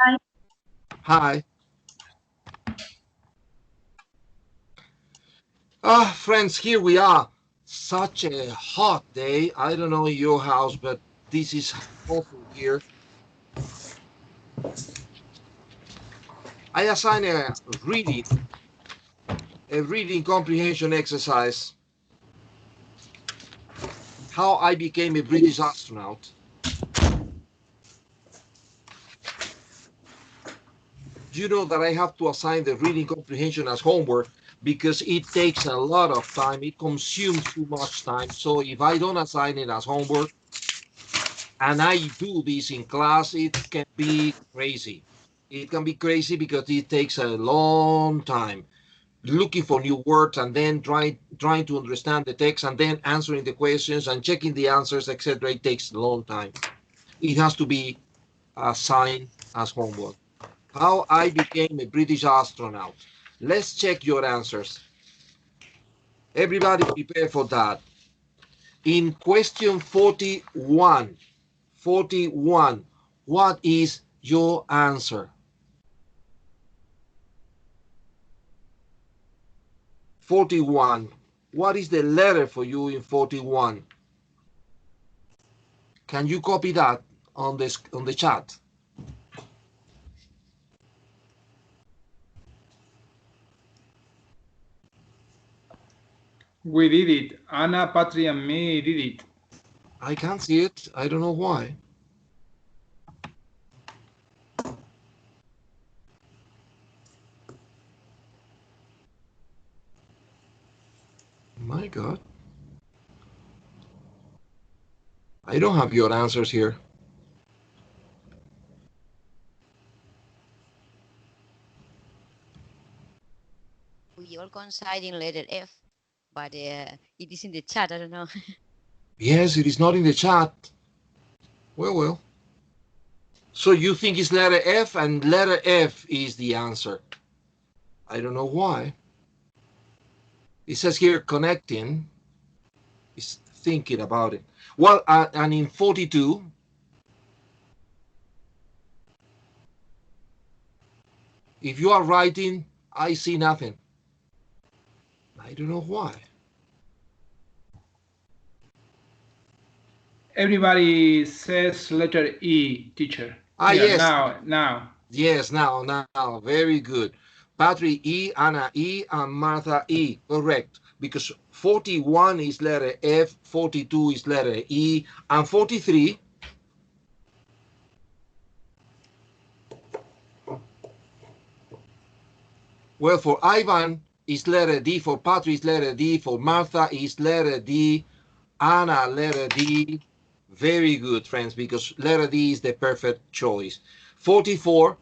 Hi. Hi. Friends, here we are. Such a hot day. I don't know in your house, but this is awful here. I assign a reading comprehension exercise. How I became a British astronaut. You know that I have to assign the reading comprehension as homework because it takes a lot of time. It consumes too much time. So if I don't assign it as homework and I do this in class, it can be crazy. It can be crazy because it takes a long time looking for new words and then trying to understand the text and then answering the questions and checking the answers, etc. It takes a long time. It has to be assigned as homework. How I became a British astronaut. Let's check your answers. Everybody prepare for that. In question 41, what is your answer? 41. What is the letter for you in 41? Can you copy that on the chat? We did it. Anna, Patri, and me did it. I can't see it. I don't know why. My God. I don't have your answers here. We all coincide in letter F, but it is in the chat. I don't know. Yes, it is not in the chat. Well. So you think it's letter F, and letter F is the answer. I don't know why. It says here connecting. It's thinking about it. Well, and in 42, if you are writing, I see nothing. I don't know why. Everybody says letter E, teacher. Yes. Now. Yes, now. Very good. Patrick E, Anna E, and Martha E. Correct. Because 41 is letter F, 42 is letter E, and 43. Well, for Ivan is letter D, for Patrick is letter D, for Martha is letter D, Anna letter D. Very good, friends, because letter D is the perfect choice. 44.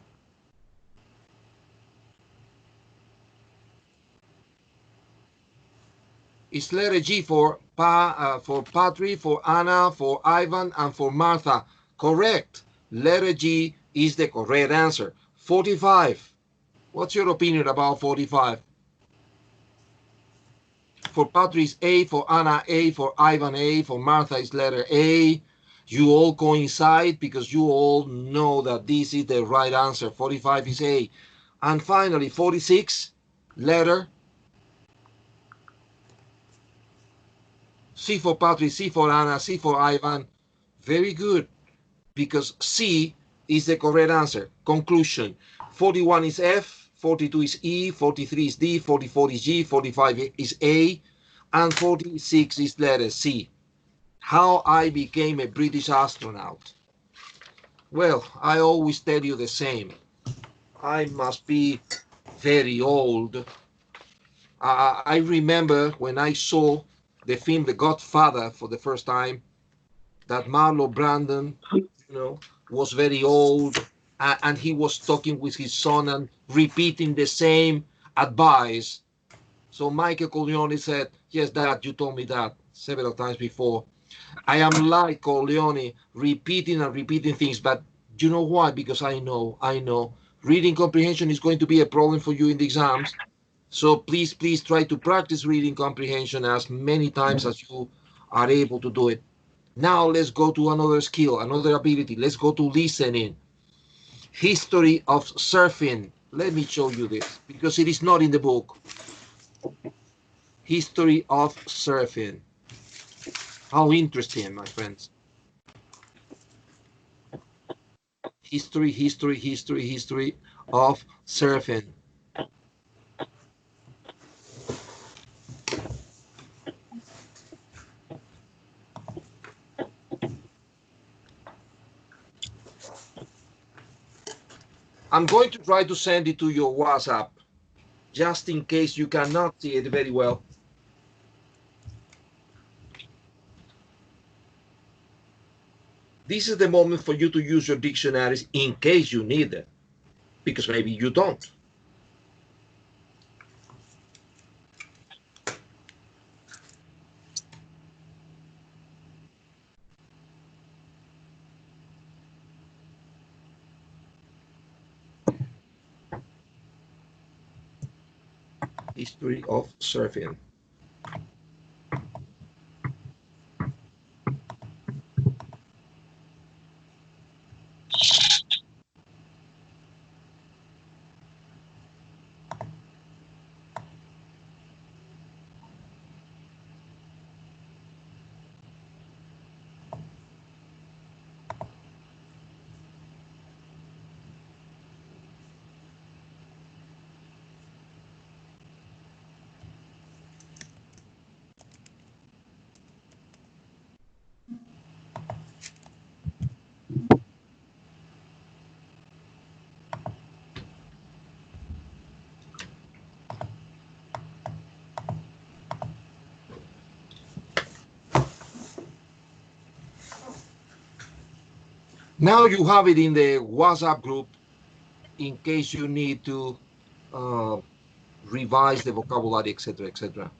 It's letter G for Patrick, for Anna, for Ivan, and for Martha. Correct. Letter G is the correct answer. 45. What's your opinion about 45? For Patrick A, for Anna A, for Ivan A, for Martha is letter A. You all coincide because you all know that this is the right answer. 45 is A. And finally, 46, letter C for Patrick, C for Anna, C for Ivan. Very good, because C is the correct answer. Conclusion. 41 is F, 42 is E, 43 is D, 44 is G, 45 is A, and 46 is letter C. How I became a British astronaut. Well, I always tell you the same. I must be very old. I remember when I saw the film The Godfather for the first time, that Marlon Brandon, was very old, and he was talking with his son and repeating the same advice. So Michael Corleone said, yes, Dad, you told me that several times before. I am like Corleone, repeating and repeating things, but you know why? Because I know reading comprehension is going to be a problem for you in the exams. So please try to practice reading comprehension as many times as you are able to do it. Now let's go to another skill, another ability. Let's go to listening. History of surfing. Let me show you this because it is not in the book. History of surfing. How interesting, my friends. History of surfing. I'm going to try to send it to your WhatsApp, just in case you cannot see it very well. This is the moment for you to use your dictionaries in case you need them, because maybe you don't. History of surfing. Now you have it in the WhatsApp group in case you need to revise the vocabulary, etc., etc.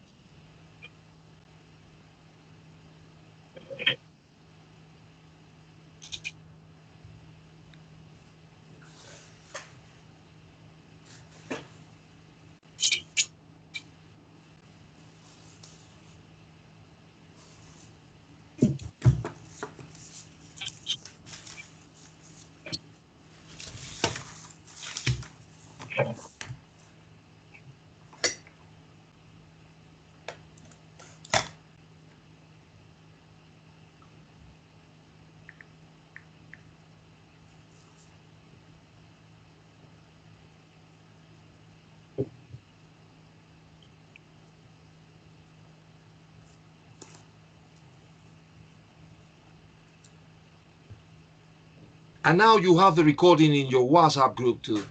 And now you have the recording in your WhatsApp group too.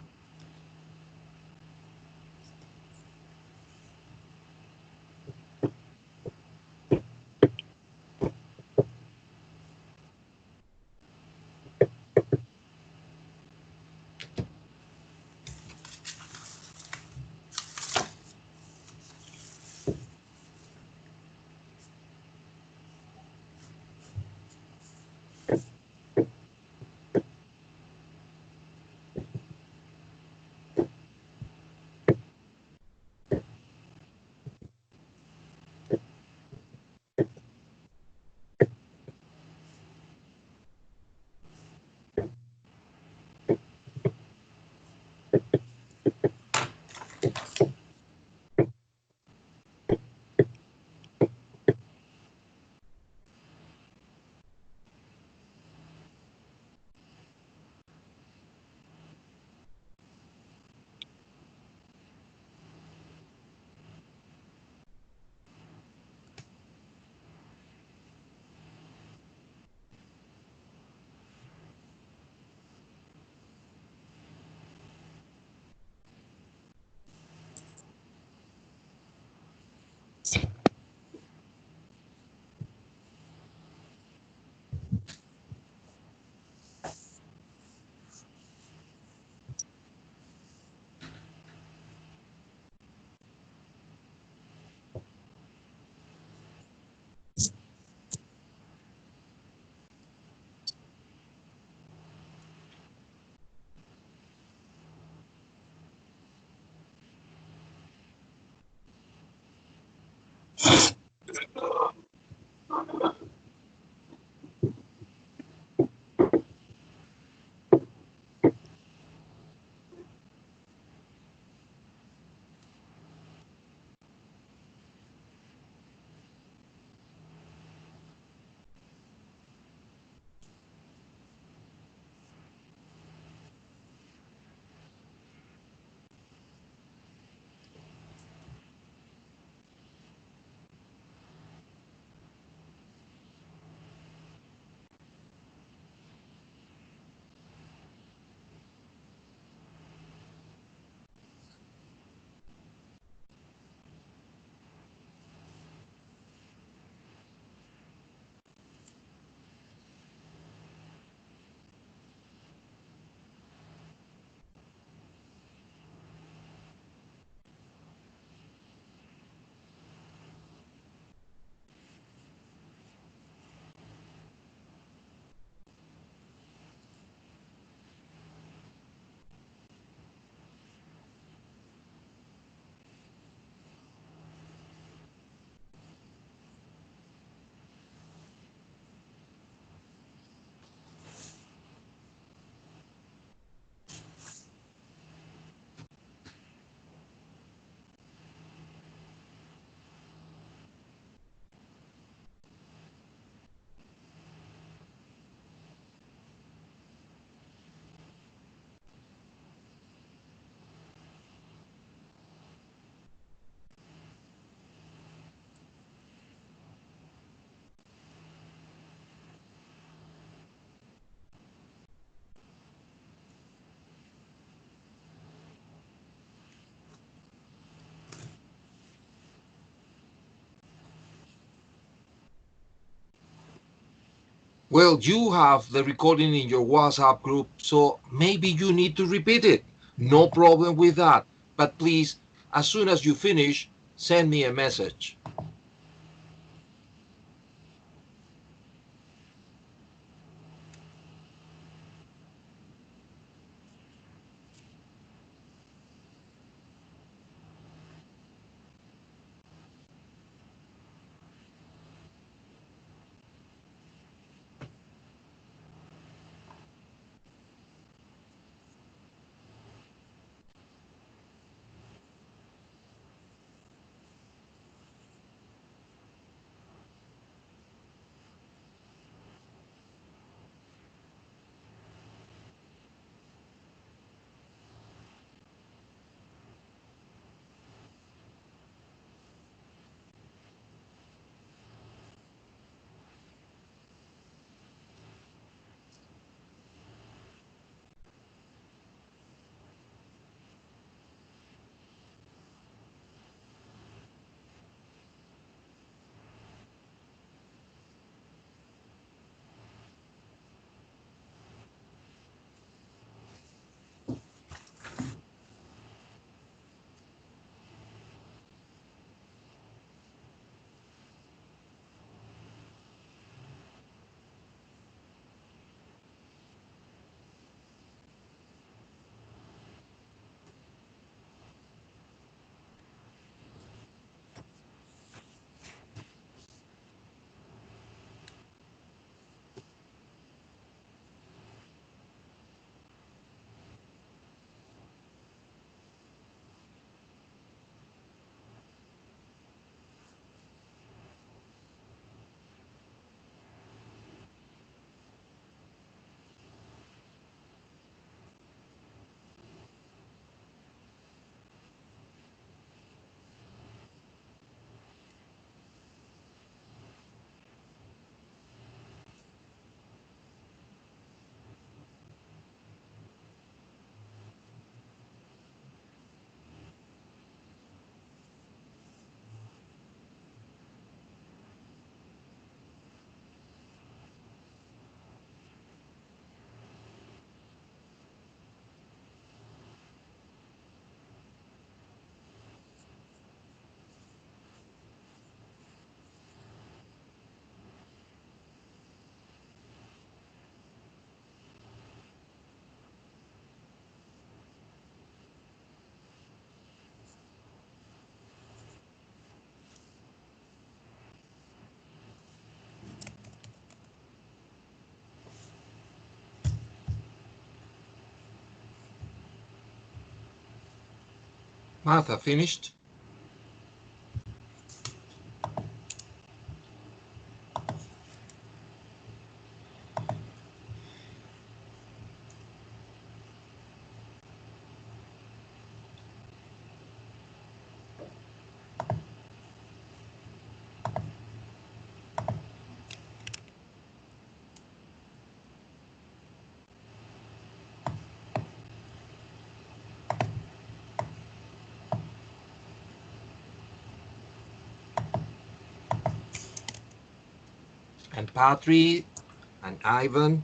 Well, you have the recording in your WhatsApp group, so maybe you need to repeat it. No problem with that. But please, as soon as you finish, send me a message. Martha, finished? And Patri and Ivan.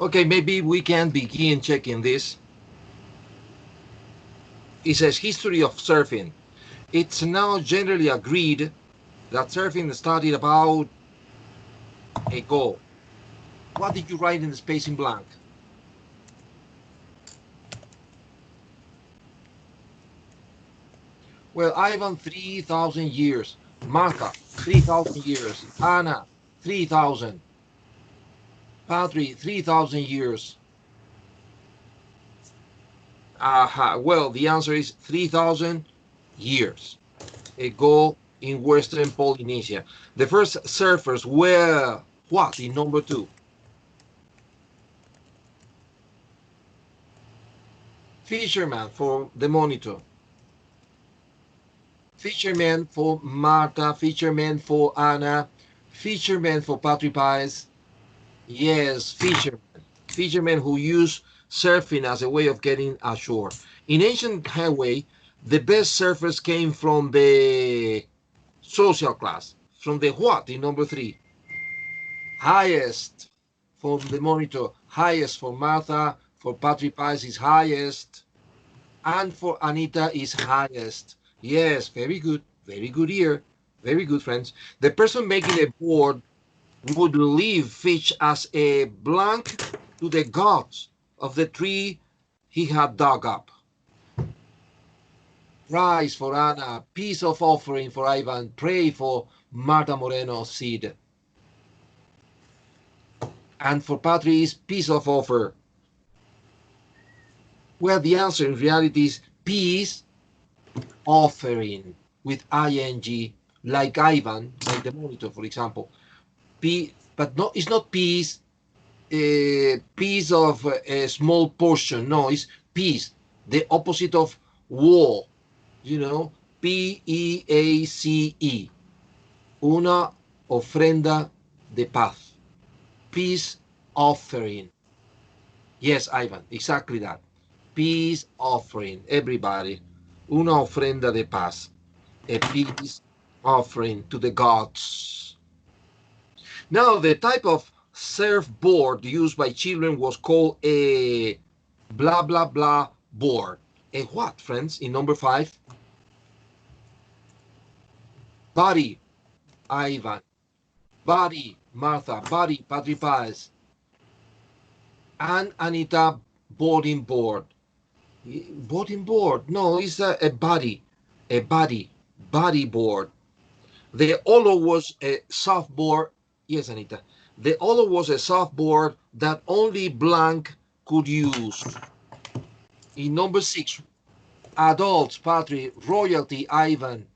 Okay, maybe we can begin checking this. It says history of surfing. It's now generally agreed that surfing started about ago. What did you write in the space in blank? Well, Ivan, 3,000 years. Martha, 3,000 years. Anna, 3,000. Patri, 3,000 years. Well, the answer is 3,000 years ago in Western Polynesia. The first surfers were what in number two? Fisherman for the monitor. Fisherman for Marta. Fisherman for Anna. Fisherman for Patrick Pies. Yes, fishermen. Fishermen who use surfing as a way of getting ashore. In ancient highway, the best surfers came from the social class. From the what in number 3? Highest for the monitor. Highest for Martha. For Patrick Pies is highest. And for Anita is highest. Yes, very good. Very good here. Very good, friends. The person making a board would leave fish as a blank to the gods of the tree he had dug up. Prize for Anna, peace of offering for Ivan, pray for Marta Moreno seed. And for Patrice, peace of offer. Well, the answer in reality is peace offering with ing, like Ivan, like the monitor, for example. But no, it's not peace, piece of a small portion. No, it's peace, the opposite of war. You know, P-E-A-C-E. Una ofrenda de paz. Peace offering. Yes, Ivan, exactly that. Peace offering, everybody. Una ofrenda de paz. A peace offering to the gods. Now, the type of surfboard used by children was called a blah, blah, blah board. A what, friends, in number 5? Body, Ivan. Body, Martha. Body, Patrick Pies. And Anita, boarding board. Boarding board? No, it's a body. A body. Body board. The Olo was a softboard. Yes, Anita. The Olo was a softboard that only blank could use. In number 6, adults, Patrick, royalty, Ivan.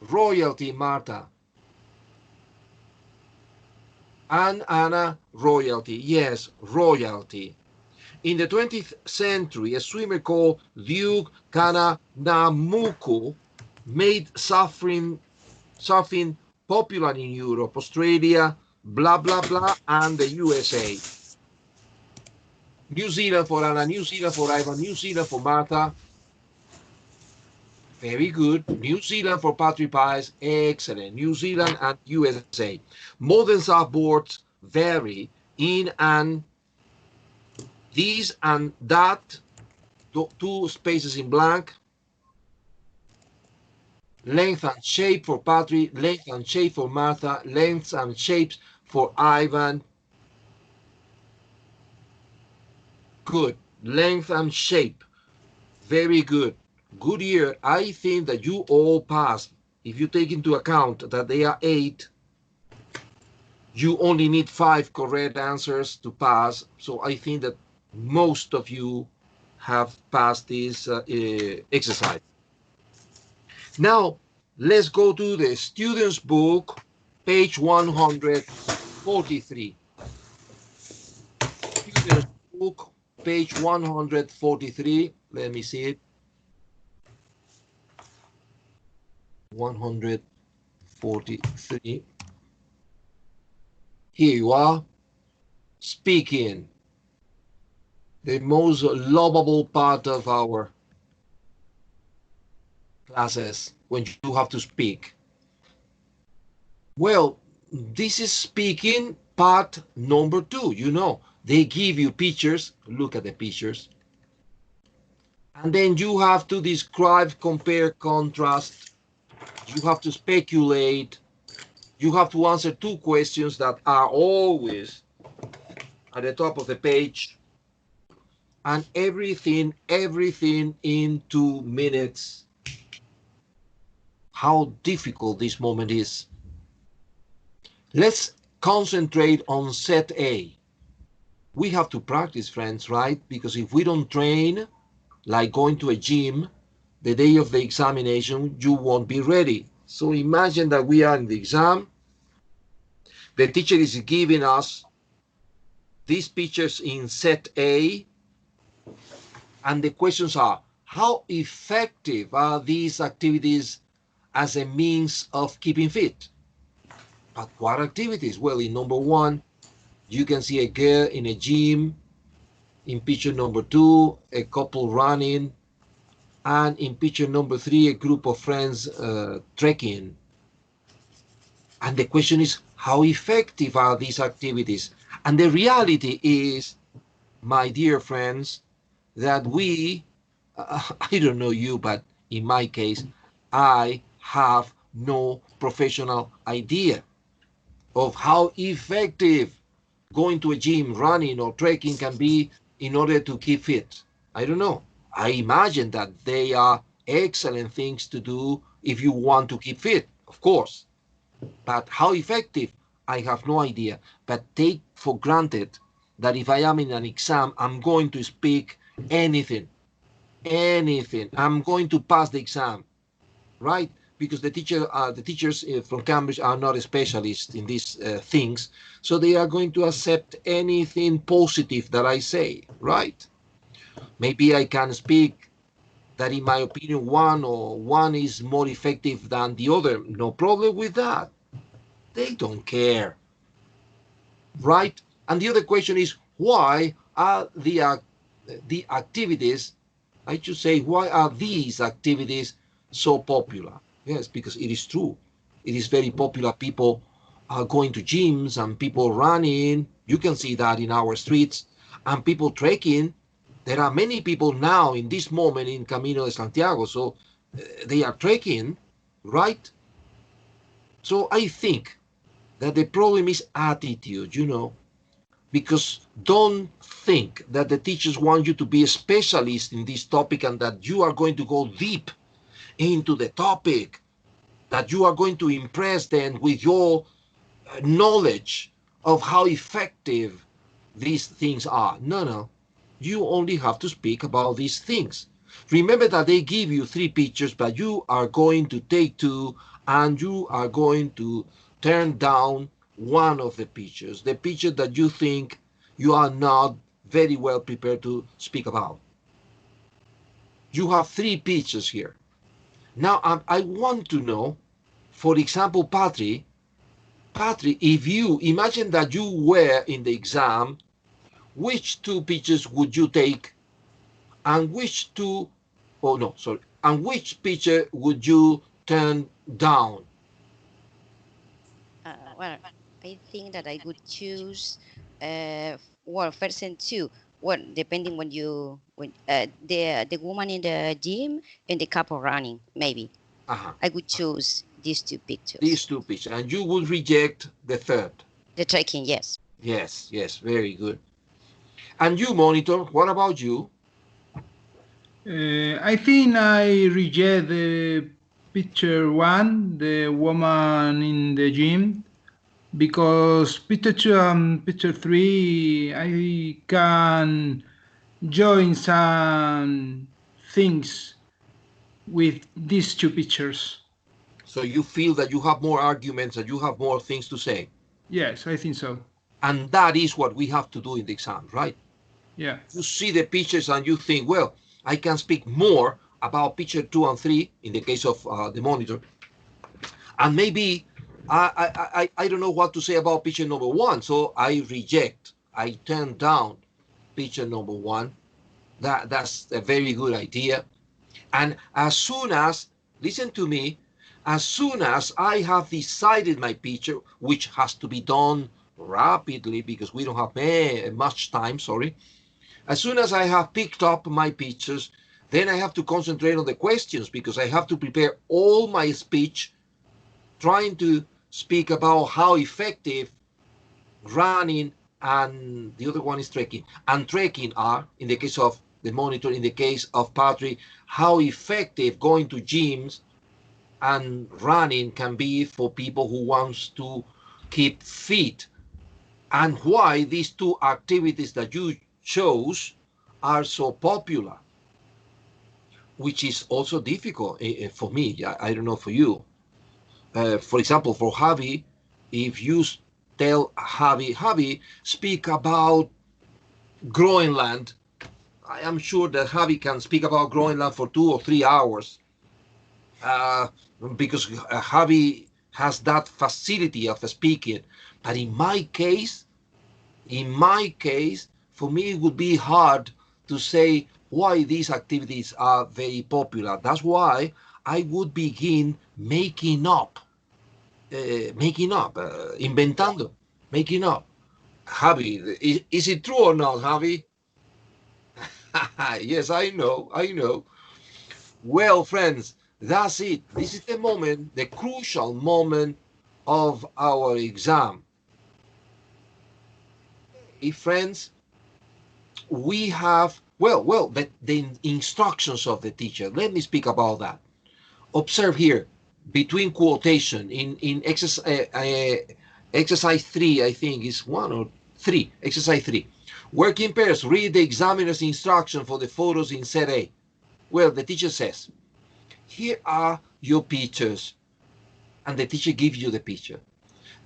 Royalty, Marta. And Anna, royalty. Yes, royalty. In the 20th century, a swimmer called Duke Kananamuku made surfing popular in Europe, Australia, blah, blah, blah, and the USA. New Zealand for Anna, New Zealand for Ivan, New Zealand for Martha. Very good. New Zealand for Patrick Pies. Excellent. New Zealand and USA. Modern surfboards vary in and this and that, 2 spaces in blank. Length and shape for Patrick, length and shape for Martha, lengths and shapes for Ivan. Good. Length and shape. Very good. Good year. I think that you all passed. If you take into account that they are 8, you only need 5 correct answers to pass. So I think that most of you have passed this exercise. Now, let's go to the student's book, page 143. Student's book, page 143. Let me see it. 143. Here you are. Speaking. The most lovable part of our classes when you have to speak. Well, this is speaking part number 2. You know, they give you pictures. Look at the pictures. And then you have to describe, compare, contrast. You have to speculate. You have to answer 2 questions that are always at the top of the page. And everything in 2 minutes. How difficult this moment is. Let's concentrate on set A. We have to practice, friends, right? Because if we don't train, like going to a gym, the day of the examination, you won't be ready. So imagine that we are in the exam. The teacher is giving us these pictures in set A. And the questions are, how effective are these activities as a means of keeping fit? But what activities? Well, in number 1, you can see a girl in a gym. In picture number 2, a couple running. And in picture number 3, a group of friends trekking. And the question is, how effective are these activities? And the reality is, my dear friends, that we, I don't know you, but in my case, I have no professional idea of how effective going to a gym, running, or trekking can be in order to keep fit. I don't know. I imagine that they are excellent things to do if you want to keep fit, of course. But how effective, I have no idea. But take for granted that if I am in an exam, I'm going to speak anything. I'm going to pass the exam, right? Because the teachers from Cambridge are not specialists in these things, so they are going to accept anything positive that I say, right? Maybe I can speak that, in my opinion, one is more effective than the other. No problem with that. They don't care, right? And the other question is, why are the activities, I should say, why are these activities so popular? Yes, because it is true. It is very popular. People are going to gyms and people running. You can see that in our streets, and people trekking. There are many people now in this moment in Camino de Santiago, so they are trekking, right? So I think that the problem is attitude, because don't think that the teachers want you to be a specialist in this topic and that you are going to go deep into the topic, that you are going to impress them with your knowledge of how effective these things are. No. You only have to speak about these things. Remember that they give you 3 pictures, but you are going to take 2 and you are going to turn down one of the pictures, the picture that you think you are not very well prepared to speak about. You have 3 pictures here. Now, I want to know, for example, Patri, if you imagine that you were in the exam, which 2 pictures would you take, and which picture would you turn down? Well, I think that I would choose, first and 2. Well, depending when the woman in the gym and the couple running, maybe. I would choose these 2 pictures. These 2 pictures, and you would reject the third. The trekking, yes. Yes, very good. And you, Monitor, what about you? I think I reject the picture 1, the woman in the gym, because picture 2 and picture 3, I can join some things with these 2 pictures. So you feel that you have more arguments and you have more things to say? Yes, I think so. And that is what we have to do in the exam, right? Yeah. You see the pictures and you think, well, I can speak more about picture 2 and 3 in the case of the Monitor, and maybe I don't know what to say about picture number 1, so I turn down picture number 1. That's a very good idea. And as soon as, listen to me, as soon as I have decided my picture, which has to be done rapidly because we don't have much time, sorry. As soon as I have picked up my pictures, then I have to concentrate on the questions because I have to prepare all my speech trying to speak about how effective running and the other one is trekking are, in the case of the Monitor, in the case of Patrick, how effective going to gyms and running can be for people who wants to keep fit, and why these 2 activities that you chose are so popular, which is also difficult for me. I don't know for you. For example, for Javi, if you tell Javi, speak about Groenland, I am sure that Javi can speak about Groenland for 2 or 3 hours, because Javi has that facility of speaking. But in my case, for me, it would be hard to say why these activities are very popular. That's why I would begin making up, inventando, making up. Javi, is it true or not, Javi? Yes, I know. Well, friends, that's it. This is the moment, the crucial moment of our exam. Hey, friends, we have, the instructions of the teacher. Let me speak about that. Observe here, between quotation, in exercise 3, I think is 1 or 3, exercise 3. Work in pairs, read the examiner's instruction for the photos in set A. Well, the teacher says, here are your pictures, and the teacher gives you the picture.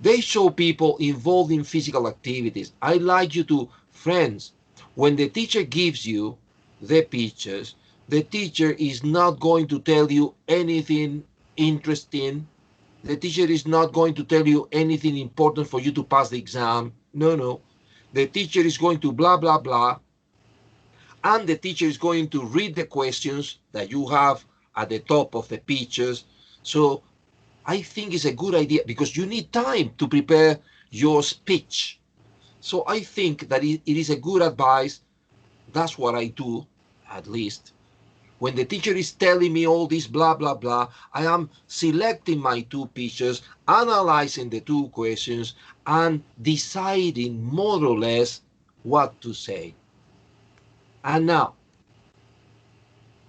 They show people involved in physical activities. I like you to, friends, when the teacher gives you the pictures, the teacher is not going to tell you anything interesting. The teacher is not going to tell you anything important for you to pass the exam. No. The teacher is going to blah, blah, blah. And the teacher is going to read the questions that you have at the top of the pictures. So I think it's a good idea because you need time to prepare your speech. So I think that it is a good advice. That's what I do, at least. When the teacher is telling me all this blah, blah, blah, I am selecting my 2 pictures, analyzing the 2 questions, and deciding more or less what to say. And now,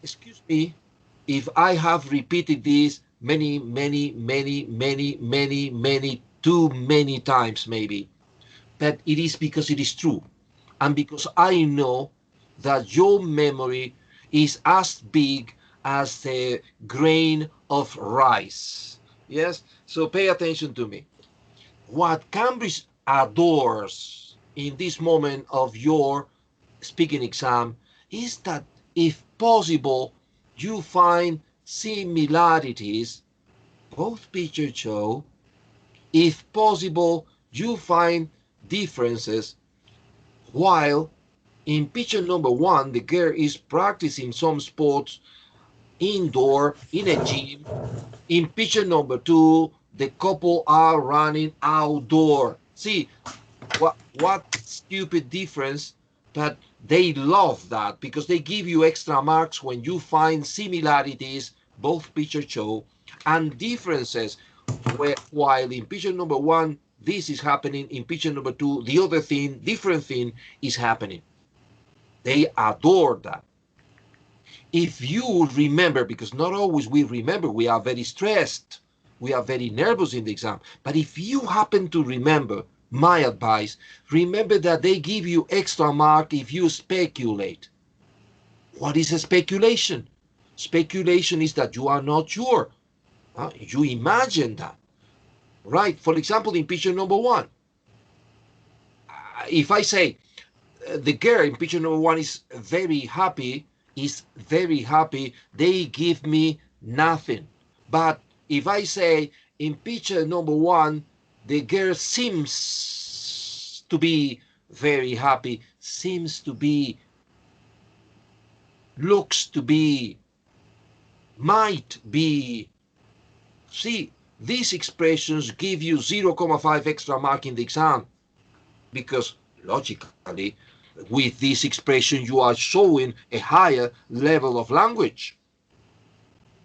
excuse me if I have repeated this many, too many times maybe, but it is because it is true. And because I know that your memory is as big as a grain of rice. Yes? So pay attention to me. What Cambridge adores in this moment of your speaking exam is that if possible, you find similarities, both pictures show. If possible, you find differences. While in picture number 1, the girl is practicing some sports indoor in a gym. In picture number 2, the couple are running outdoor. See, what stupid difference, but they love that because they give you extra marks when you find similarities, both pictures show, and differences. While in picture number 1, this is happening, in picture number 2, the other thing, different thing is happening. They adore that. If you remember, because not always we remember, we are very stressed, we are very nervous in the exam, but if you happen to remember, my advice, remember that they give you extra mark if you speculate. What is a speculation? Speculation is that you are not sure. You imagine that. Right? For example, in picture number 1, if I say the girl in picture number 1 is very happy, they give me nothing. But if I say in picture number 1, the girl seems to be very happy, looks to be, might be. See, these expressions give you 0.5 extra mark in the exam because logically, with this expression, you are showing a higher level of language.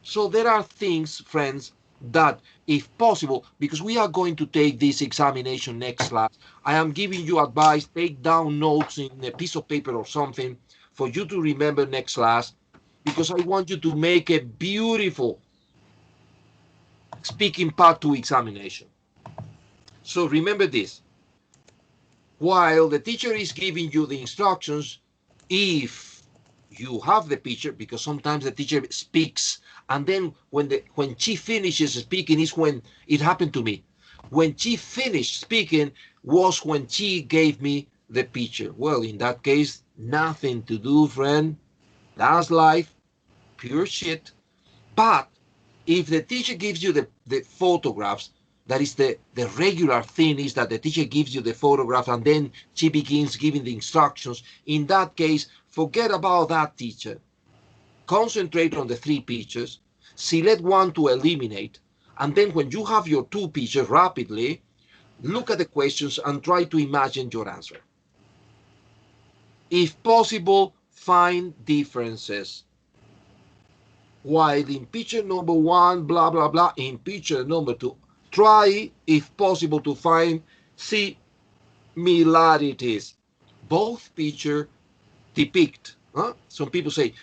So there are things, friends, that if possible, because we are going to take this examination next class, I am giving you advice, take down notes in a piece of paper or something for you to remember next class, because I want you to make a beautiful speaking part 2 examination. So remember this. While the teacher is giving you the instructions, if you have the picture, because sometimes the teacher speaks, and then when she finishes speaking is when it happened to me. When she finished speaking was when she gave me the picture. Well, in that case, Nothing to do, friend. That's life, pure shit. But if the teacher gives you the photographs, that is the regular thing is that the teacher gives you the photograph and then she begins giving the instructions. In that case, forget about that teacher. Concentrate on the 3 pictures, select one to eliminate, and then when you have your 2 pictures rapidly, look at the questions and try to imagine your answer. If possible, find differences. While in picture number 1, blah, blah, blah, in picture number 2, try, if possible, to find similarities. Both pictures depict. Some people say,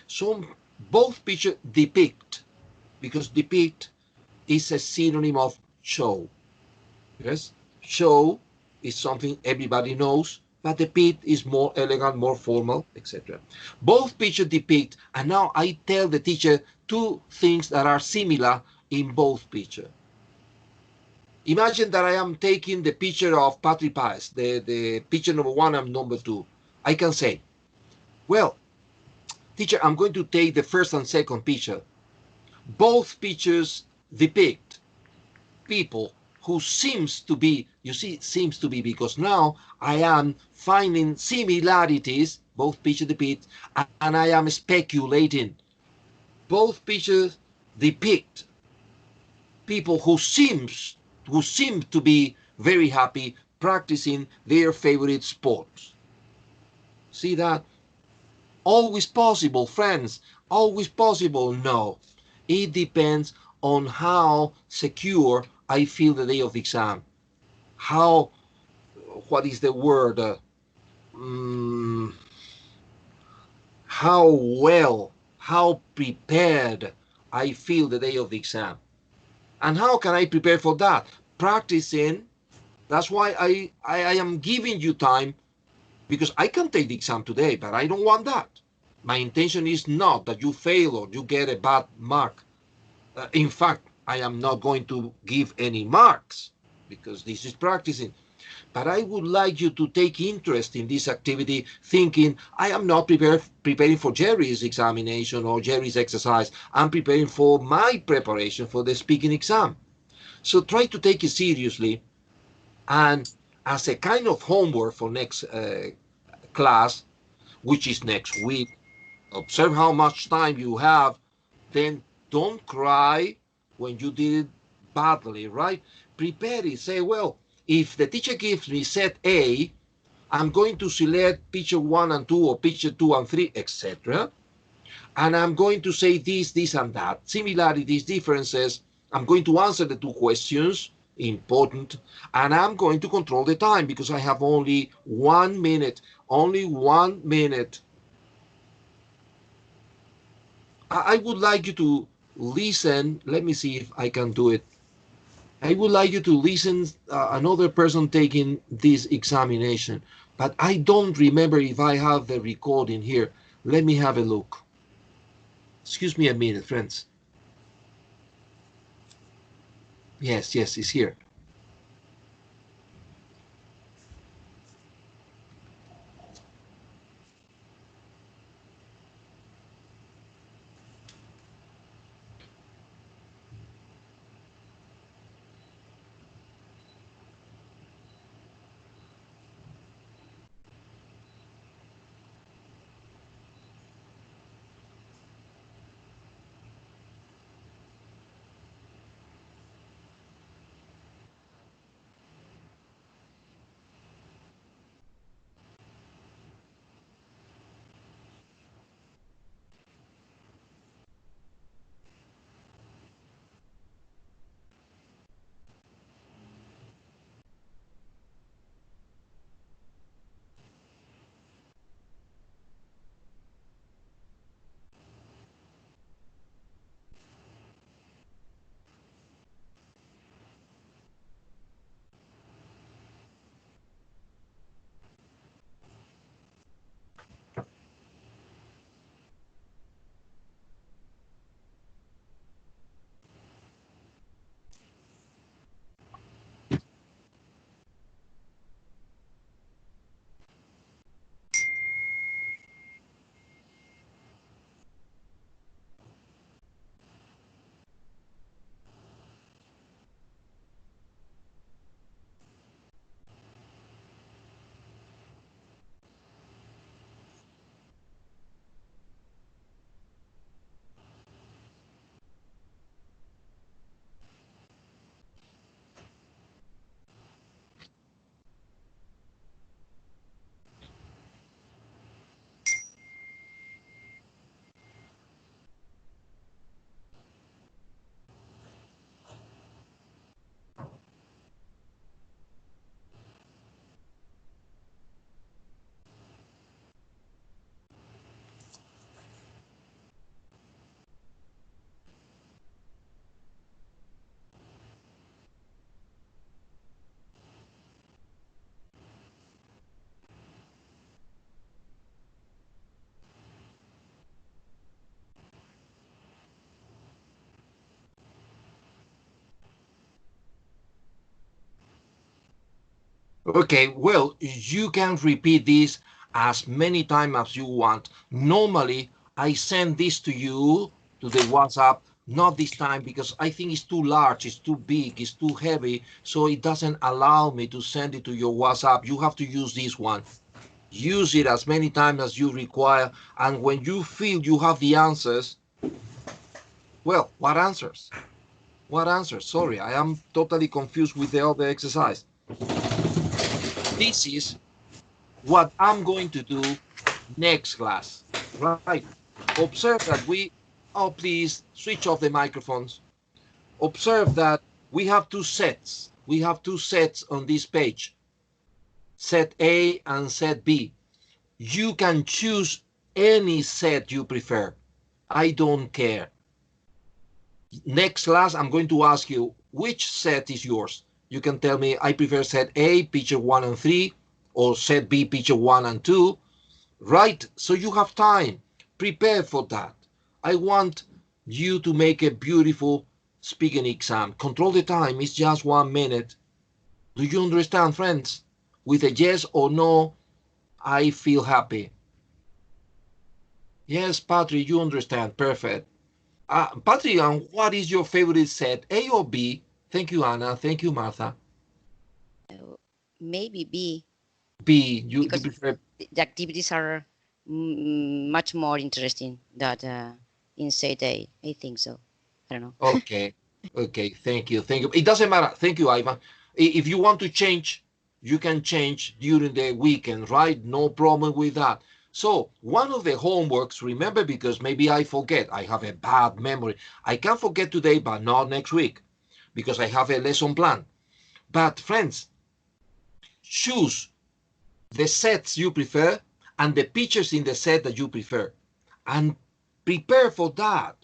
both pictures depict, because depict is a synonym of show. Yes, show is something everybody knows, but depict is more elegant, more formal, etc. Both pictures depict, and now I tell the teacher 2 things that are similar in both pictures. Imagine that I am taking the picture of Patrick Paez, the picture number 1 and number 2. I can say, well, teacher, I'm going to take the first and second picture. Both pictures depict people who seems to be, you see, seems to be, because now I am finding similarities, both pictures depict, and I am speculating. Both pictures depict people who seem to be very happy practicing their favorite sports. See that? Always possible, friends. Always possible? No. It depends on how secure I feel the day of the exam. How, what is the word? How well, how prepared I feel the day of the exam. And how can I prepare for that? Practicing. That's why I am giving you time, because I can take the exam today, but I don't want that. My intention is not that you fail or you get a bad mark. In fact, I am not going to give any marks because this is practicing. But I would like you to take interest in this activity, thinking, I am not preparing for Jerry's examination or Jerry's exercise. I'm preparing for my preparation for the speaking exam. So try to take it seriously. And as a kind of homework for next class, which is next week, observe how much time you have. Then don't cry when you did it badly, right? Prepare it. Say, well, if the teacher gives me set A, I'm going to select picture 1 and 2 or picture 2 and 3, etc. And I'm going to say this, this, and that. Similarities, differences. I'm going to answer the 2 questions, important. And I'm going to control the time because I have only 1 minute. Only 1 minute. I would like you to listen. Let me see if I can do it. I would like you to listen another person taking this examination, but I don't remember if I have the recording here. Let me have a look. Excuse me a minute, friends. Yes, it's here. Okay, well, you can repeat this as many times as you want. Normally, I send this to you to the WhatsApp, not this time because I think it's too large, it's too big, it's too heavy, so it doesn't allow me to send it to your WhatsApp. You have to use this one. Use it as many times as you require, and when you feel you have the answers, well, what answers? What answers? Sorry, I am totally confused with the other exercise. This is what I'm going to do next class, right? Observe that please switch off the microphones. Observe that we have two sets. We have two sets on this page, set A and set B. You can choose any set you prefer. I don't care. Next class, I'm going to ask you which set is yours. You can tell me I prefer set A, picture 1 and 3, or set B, picture 1 and 2. Right? So you have time. Prepare for that. I want you to make a beautiful speaking exam. Control the time. It's just 1 minute. Do you understand, friends? With a yes or no, I feel happy. Yes, Patrick, you understand. Perfect. Patrick, what is your favorite set, A or B? Thank you, Anna. Thank you, Martha. Maybe B. B. You Because prefer? the activities are much more interesting than in set A. I think so. I don't know. Okay. Okay. Thank you. Thank you. It doesn't matter. Thank you, Ivan. If you want to change, you can change during the weekend, right? No problem with that. So one of the homeworks, remember, because maybe I forget, I have a bad memory. I can forget today, but not next week because I have a lesson plan. But friends, choose the sets you prefer and the pictures in the set that you prefer and prepare for that.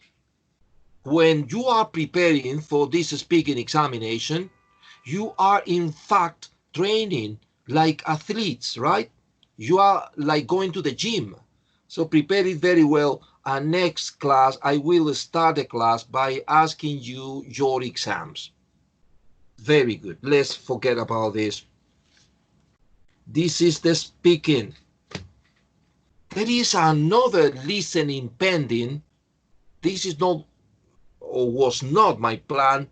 When you are preparing for this speaking examination, you are in fact training like athletes, right? You are like going to the gym. So prepare it very well. And next class, I will start the class by asking you your exams. Very good. Let's forget about this. This is the speaking. There is another listening pending. This is not or was not my plan,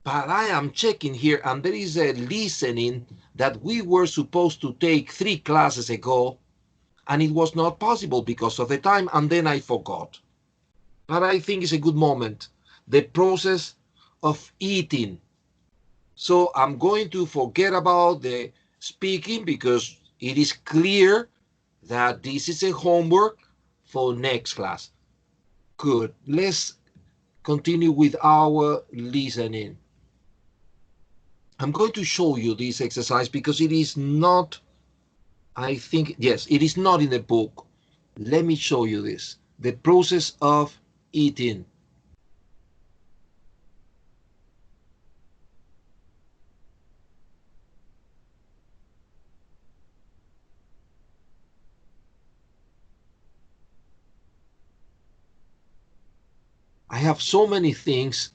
but I am checking here and there is a listening that we were supposed to take 3 classes ago and it was not possible because of the time and then I forgot. But I think it's a good moment. The process of eating. So I'm going to forget about the speaking because it is clear that this is a homework for next class. Good. Let's continue with our listening. I'm going to show you this exercise because it is not, I think, yes, it is not in the book. Let me show you this. The process of eating. I have so many things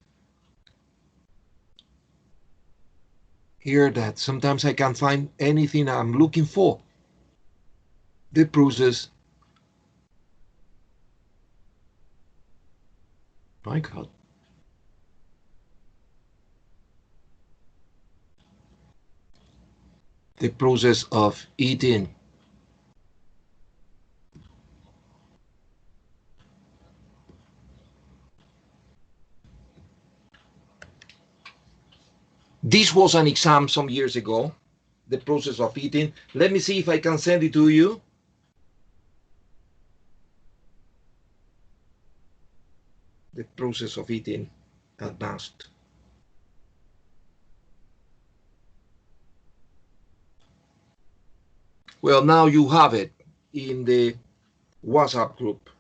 here that sometimes I can't find anything I'm looking for. The process. My God. The process of eating. This was an exam some years ago. The process of eating. Let me see if I can send it to you. The process of eating advanced. Well, now you have it in the WhatsApp group.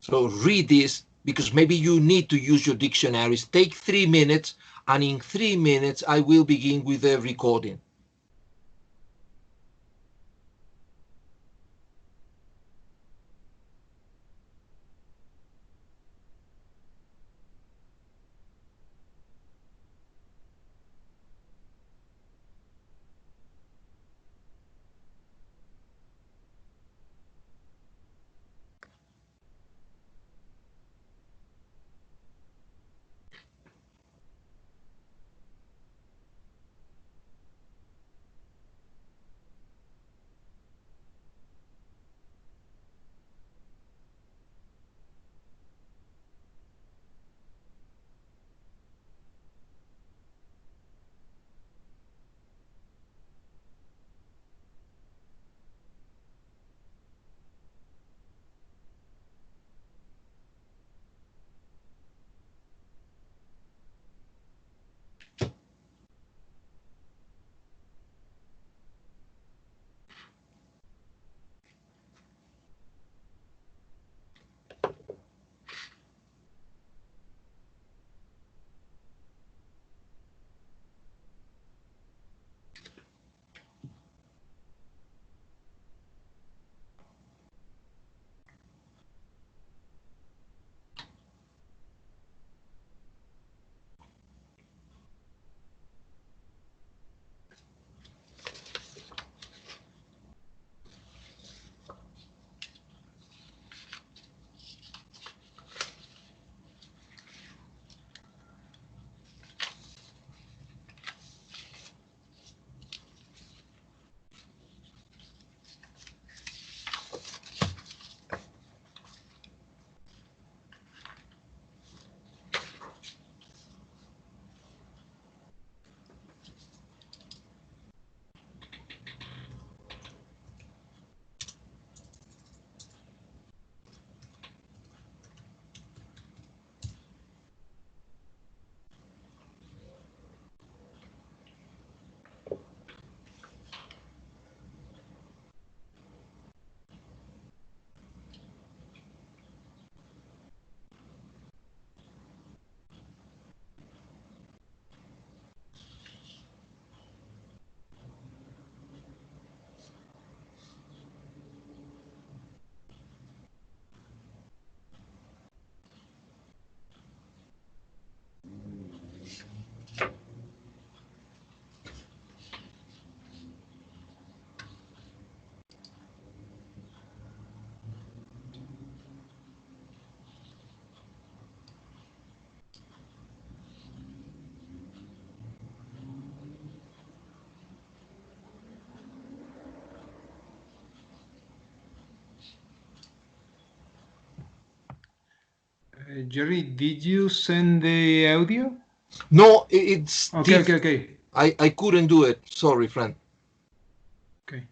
So read this because maybe you need to use your dictionaries. Take 3 minutes, and in 3 minutes, I will begin with the recording. Jerry, did you send the audio? No, it's Okay. I couldn't do it. Sorry, friend. Okay.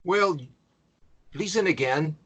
Well, listen again.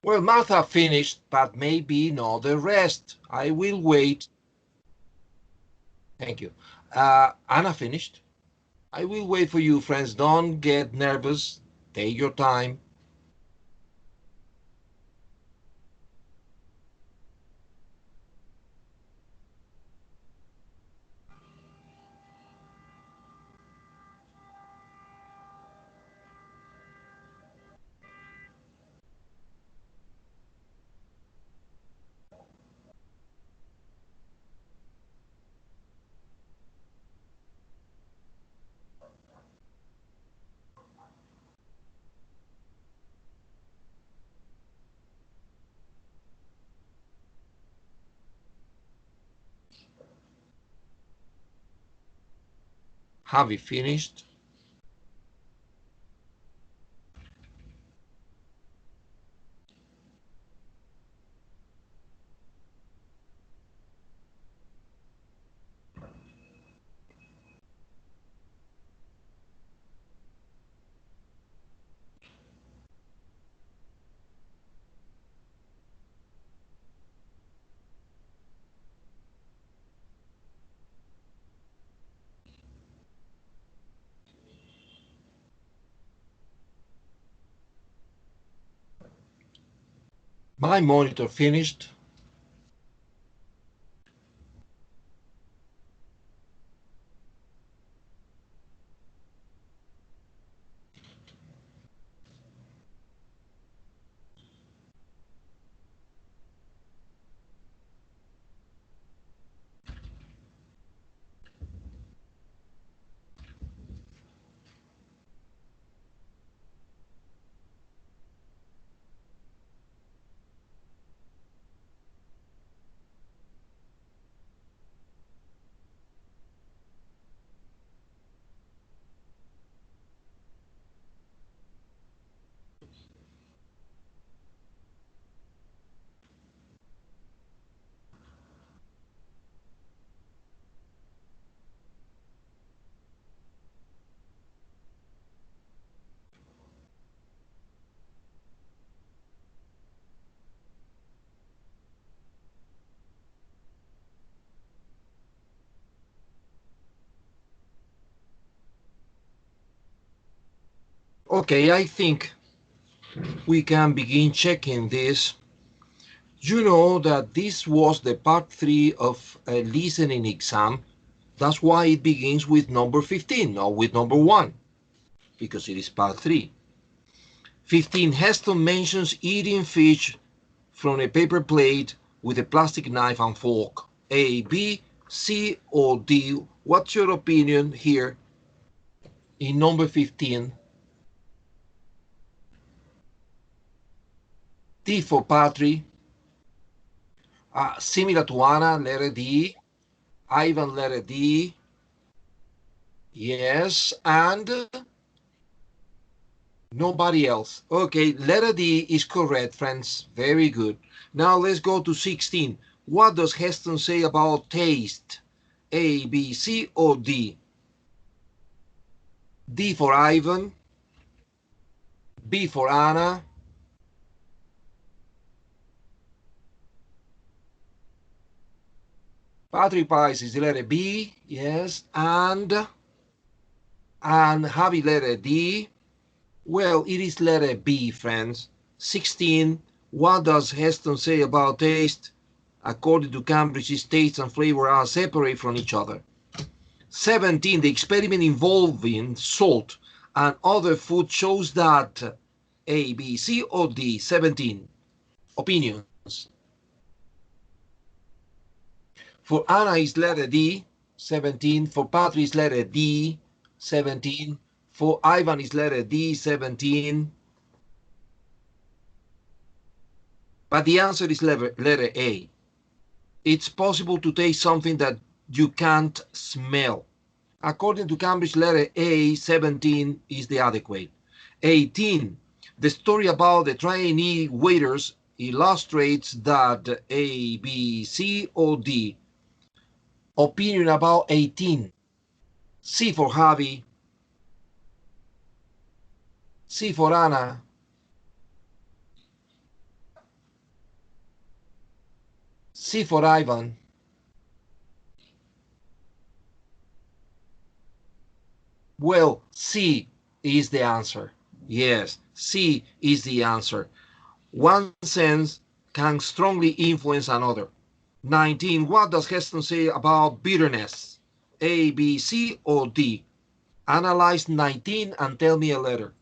Well, Martha finished, but maybe not the rest. I will wait. Thank you. Anna finished. I will wait for you, friends. Don't get nervous. Take your time. Have you finished? My monitor finished. Okay, I think we can begin checking this. You know that this was the part 3 of a listening exam. That's why it begins with number 15, not with number 1, because it is part 3. 15. Heston mentions eating fish from a paper plate with a plastic knife and fork. A, B, C, or D? What's your opinion here in number 15? D for Patri. Similar to Anna, letter D. Ivan, letter D. Yes, and nobody else. Okay, letter D is correct, friends. Very good. Now let's go to 16. What does Heston say about taste? A, B, C, or D? D for Ivan. B for Anna. Patrick Pies is the letter B. Yes, and Javi letter D. Well, it is letter B, friends. 16. What does Heston say about taste? According to Cambridge's, taste and flavor are separate from each other. 17. The experiment involving salt and other food shows that A, B, C, or D. 17. Opinions. For Anna is letter D. 17. For Patrick is letter D. 17. For Ivan is letter D. 17. But the answer is letter A. It's possible to taste something that you can't smell. According to Cambridge, letter A, 17 is the adequate. 18. The story about the trainee waiters illustrates that A, B, C, or D. Opinion about 18. C for Javi. C for Anna. C for Ivan. Well, C is the answer. Yes, C is the answer. One sense can strongly influence another. 19. What does Heston say about bitterness? A, B, C, or D? Analyze 19 and tell me a letter.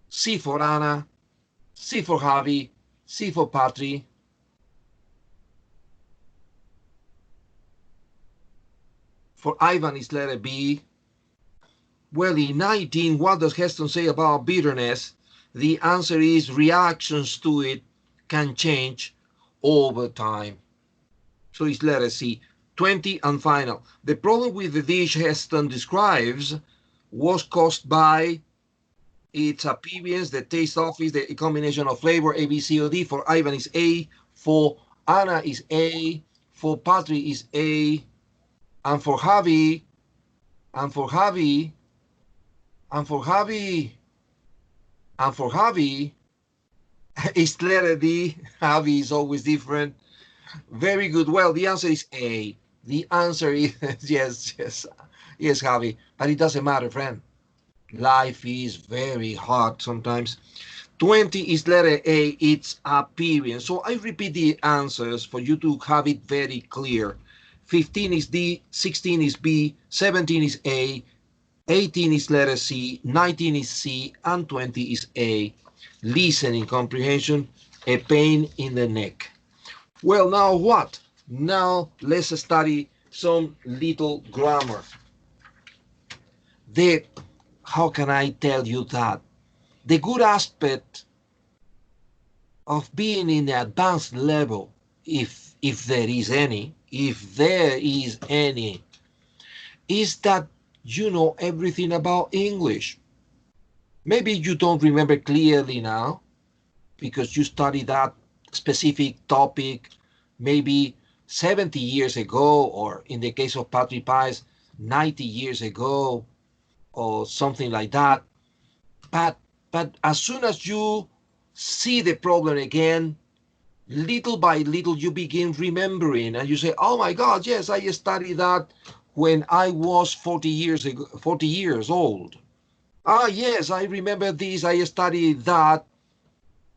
C for Anna, C for Javi, C for Patri. For Ivan is letter B. Well, in 19, what does Heston say about bitterness? The answer is reactions to it can change over time. So it's letter C. 20 and final. The problem with the dish Heston describes was caused by its appearance, the taste of it, the combination of flavor, A, B, C, or D. For Ivan is A. For Anna is A. For Patrick is A. And for Javi, and for Javi, and for Javi, and for Javi, it's letter D. Javi is always different. Very good. Well, the answer is A. The answer is yes, Javi. But it doesn't matter, friend. Life is very hard sometimes. 20 is letter A. It's appearance. So I repeat the answers for you to have it very clear. 15 is D. 16 is B. 17 is A. 18 is letter C. 19 is C. And 20 is A. Listening comprehension, a pain in the neck. Well, now what? Now let's study some little grammar. How can I tell you that? The good aspect of being in the advanced level, if there is any, is that you know everything about English. Maybe you don't remember clearly now because you studied that specific topic maybe 70 years ago, or in the case of Patrick Pies, 90 years ago, or something like that. But as soon as you see the problem again, little by little you begin remembering, and you say, oh my God, yes, I studied that when I was 40 years old. Ah, yes, I remember this, I studied that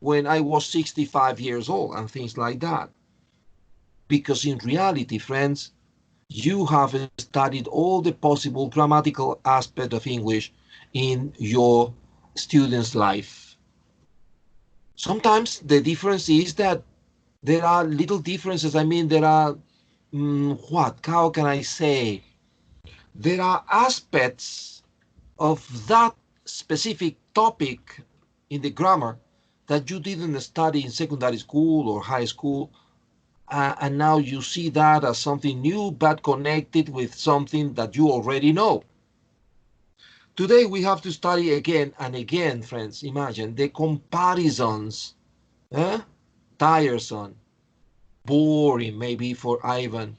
when I was 65 years old, and things like that. Because in reality, friends, you have studied all the possible grammatical aspects of English in your student's life. Sometimes the difference is that there are little differences. I mean, there are, how can I say? There are aspects of that specific topic in the grammar that you didn't study in secondary school or high school, and now you see that as something new but connected with something that you already know. Today we have to study again and again, friends. Imagine the comparisons. Tiresome, boring maybe for Ivan,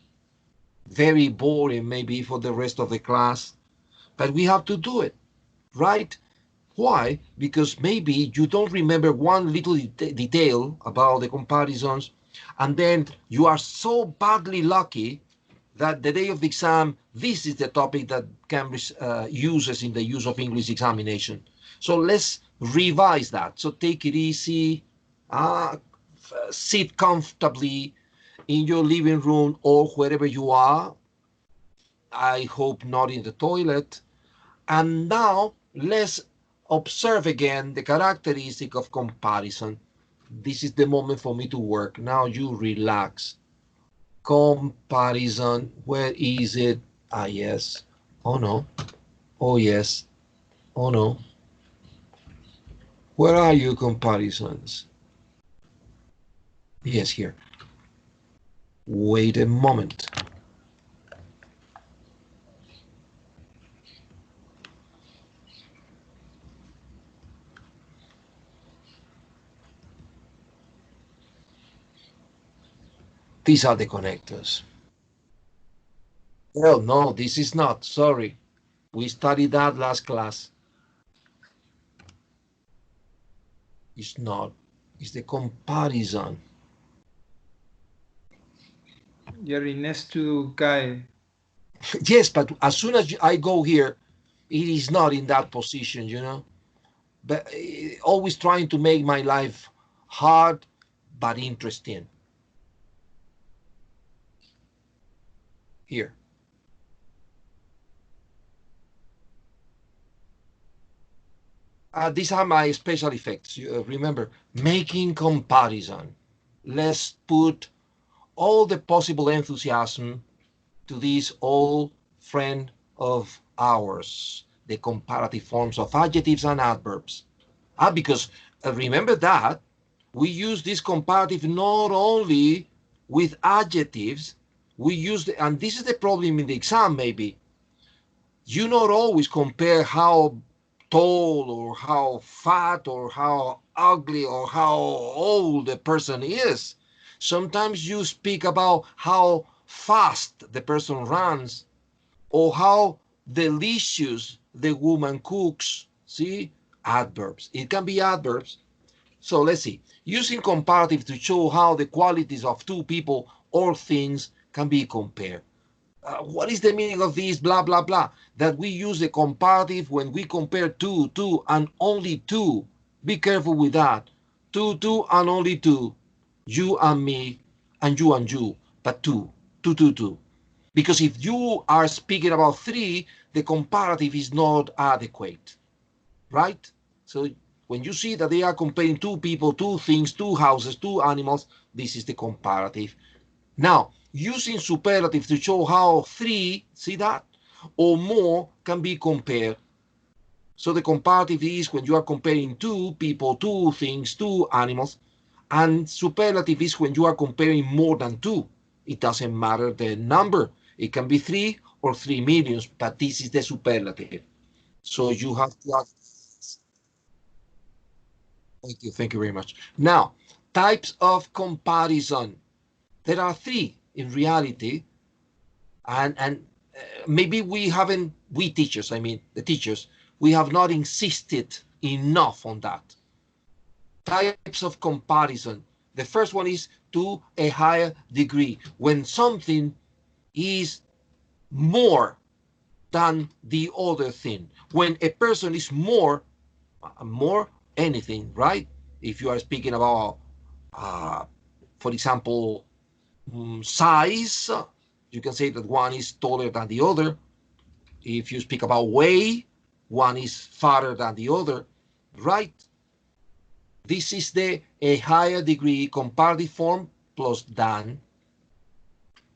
very boring maybe for the rest of the class, but we have to do it, right? Why? Because maybe you don't remember one little detail about the comparisons, and then you are so badly lucky that the day of the exam, this is the topic that Cambridge uses in the use of English examination. So let's revise that. So take it easy, sit comfortably in your living room or wherever you are. I hope not in the toilet. And now let's observe again the characteristic of comparison. This is the moment for me to work. Now you relax. Comparison, where is it? Ah, yes. Oh, no. Oh, yes. Oh, no. Where are you, comparisons? Yes, here. Wait a moment. These are the connectors. Well, no, this is not. Sorry. We studied that last class. It's not. It's the comparison. Jerry, next to CAE. Yes, but as soon as I go here, it is not in that position, you know. But always trying to make my life hard but interesting. Here. These are my special effects. Remember, making comparison. Let's put all the possible enthusiasm to this old friend of ours, the comparative forms of adjectives and adverbs. Because remember that we use this comparative not only with adjectives, we use, and this is the problem in the exam maybe, you not always compare how tall or how fat or how ugly or how old the person is. Sometimes you speak about how fast the person runs or how delicious the woman cooks. See, adverbs. It can be adverbs. So let's see. Using comparative to show how the qualities of two people or things can be compared. What is the meaning of this? Blah, blah, blah. That we use the comparative when we compare two, and only two. Be careful with that. Two, and only two. You and me, and you, but two. Because if you are speaking about three, the comparative is not adequate, right? So when you see that they are comparing two people, two things, two houses, two animals, this is the comparative. Now, using superlative to show how three, see that, or more can be compared. So the comparative is when you are comparing two people, two things, two animals, and superlative is when you are comparing more than two. It doesn't matter the number. It can be 3 or 3 millions, but this is the superlative. So you have to ask. Thank you very much. Now, types of comparison. There are 3 in reality, and maybe we teachers, I mean the teachers, we have not insisted enough on that. Types of comparison. The first one is to a higher degree, when something is more than the other thing. When a person is more anything, right? If you are speaking about, for example, size, you can say that one is taller than the other. If you speak about weight, one is fatter than the other, right? This is a higher degree comparative form plus than.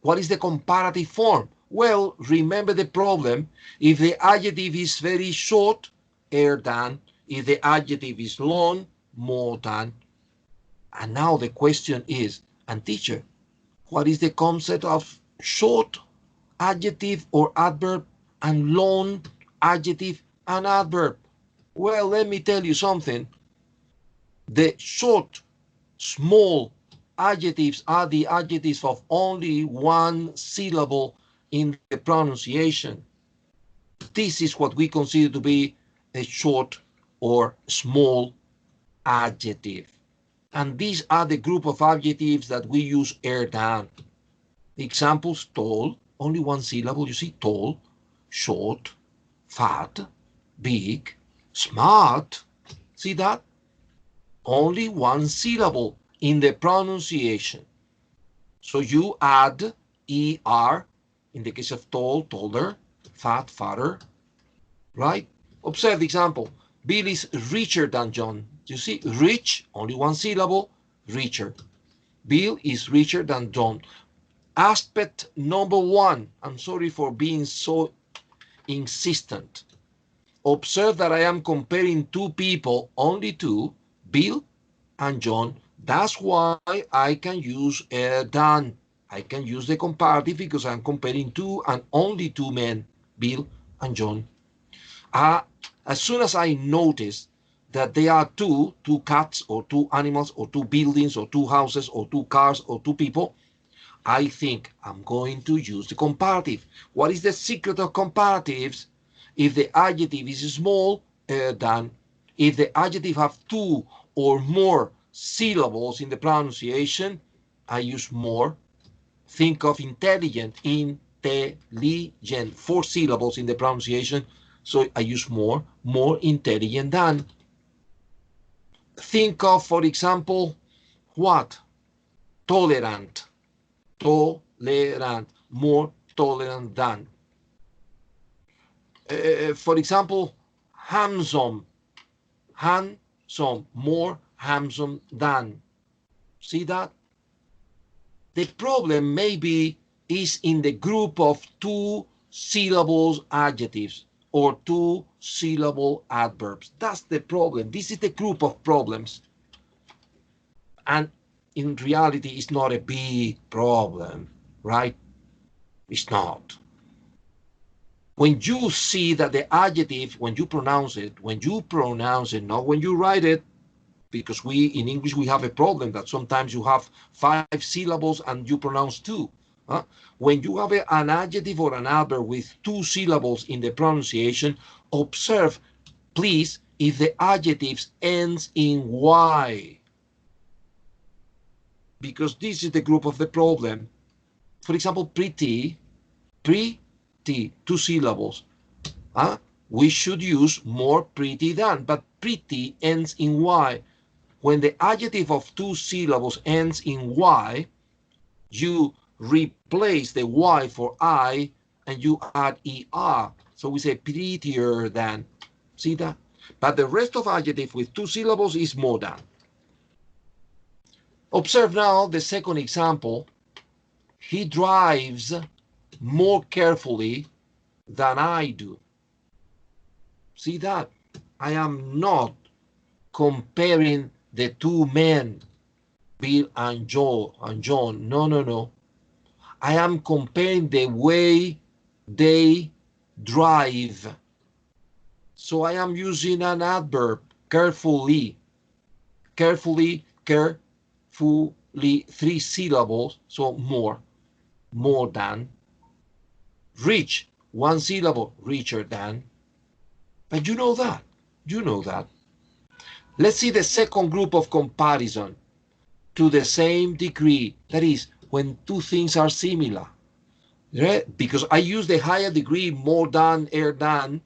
What is the comparative form? Well, remember the problem. If the adjective is very short, than. If the adjective is long, more than. And now the question is, and teacher, what is the concept of short adjective or adverb and long adjective and adverb? Well, let me tell you something. The short, small adjectives are the adjectives of only one syllable in the pronunciation. This is what we consider to be a short or small adjective. And these are the group of adjectives that we use than. Examples: tall, only one syllable, you see, tall; short, fat, big, smart. See that? Only one syllable in the pronunciation. So you add er, in the case of tall, taller; fat, fatter, right? Observe the example. Bill is richer than John. You see, rich, only one syllable, richer. Bill is richer than John. Aspect number 1. I'm sorry for being so insistent. Observe that I am comparing two people, only two, Bill and John. That's why I can use than. I can use the comparative because I'm comparing two and only two men, Bill and John. As soon as I notice that there are two cats or two animals or two buildings or two houses or two cars or two people, I think I'm going to use the comparative. What is the secret of comparatives? If the adjective is small, than. If the adjective have two or more syllables in the pronunciation, I use more. Think of intelligent, intelligent. 4 syllables in the pronunciation, so I use more intelligent than. Think of, for example, what? Tolerant, more tolerant than. For example, handsome, more handsome than. See that? The problem maybe is in the group of 2 syllables adjectives or 2 syllable adverbs. That's the problem. This is the group of problems. And in reality, it's not a big problem, right? It's not. When you see that the adjective, when you pronounce it, not when you write it, because in English, we have a problem that sometimes you have 5 syllables and you pronounce 2. When you have an adjective or an adverb with 2 syllables in the pronunciation, observe, please, if the adjective ends in Y. Because this is the group of the problem. For example, pretty, 2 syllables. We should use more pretty than, but pretty ends in Y. When the adjective of 2 syllables ends in Y, you replace the Y for I and you add ER. So we say prettier than. See that? But the rest of adjective with 2 syllables is more than. Observe now the second example. He drives more carefully than I do. See that? I am not comparing the 2 men, Bill and John. No. I am comparing the way they drive. So I am using an adverb, carefully. Carefully, 3 syllables, so more than. Rich, 1 syllable, richer than. But you know that. Let's see the second group of comparison. To the same degree, that is, when 2 things are similar. Right? Because I use the higher degree, more than, than,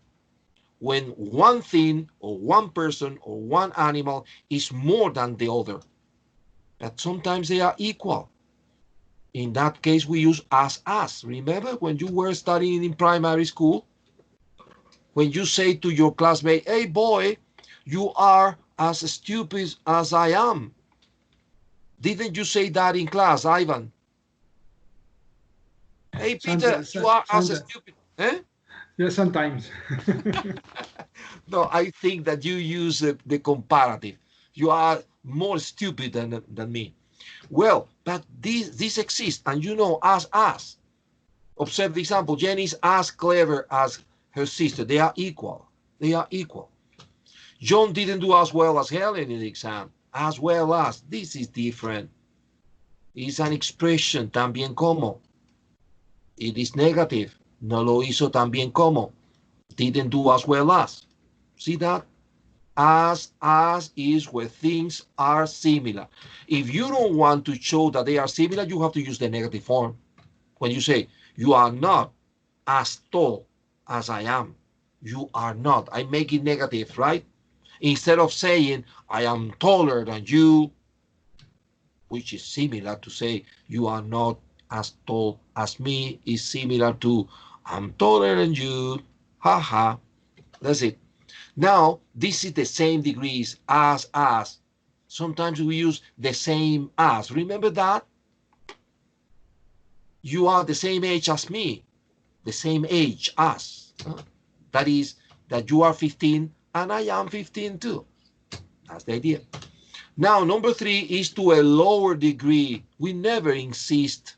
when one thing or one person or one animal is more than the other. But sometimes they are equal. In that case, we use as. Remember when you were studying in primary school? When you say to your classmate, hey boy, you are as stupid as I am. Didn't you say that in class, Ivan? Hey, Peter, you are as stupid. Eh? Yes, sometimes. No, I think that you use the comparative. You are more stupid than me. Well, but this exists, and you know as. Observe the example. Jenny is as clever as her sister. They are equal. John didn't do as well as Helen in the exam. As well as. This is different. It's an expression también como. It is negative. No lo hizo tan bien como. Didn't do as well as. See that? As is where things are similar. If you don't want to show that they are similar, you have to use the negative form. When you say, you are not as tall as I am. You are not. I make it negative, right? Instead of saying, I am taller than you, which is similar to say, you are not as tall as me, is similar to, I'm taller than you. Haha. That's it. Now, this is the same degrees as. Sometimes we use the same as. Remember that? You are the same age as me. The same age as. That is, that you are 15 and I am 15 too. That's the idea. Now, number 3 is to a lower degree. We never insist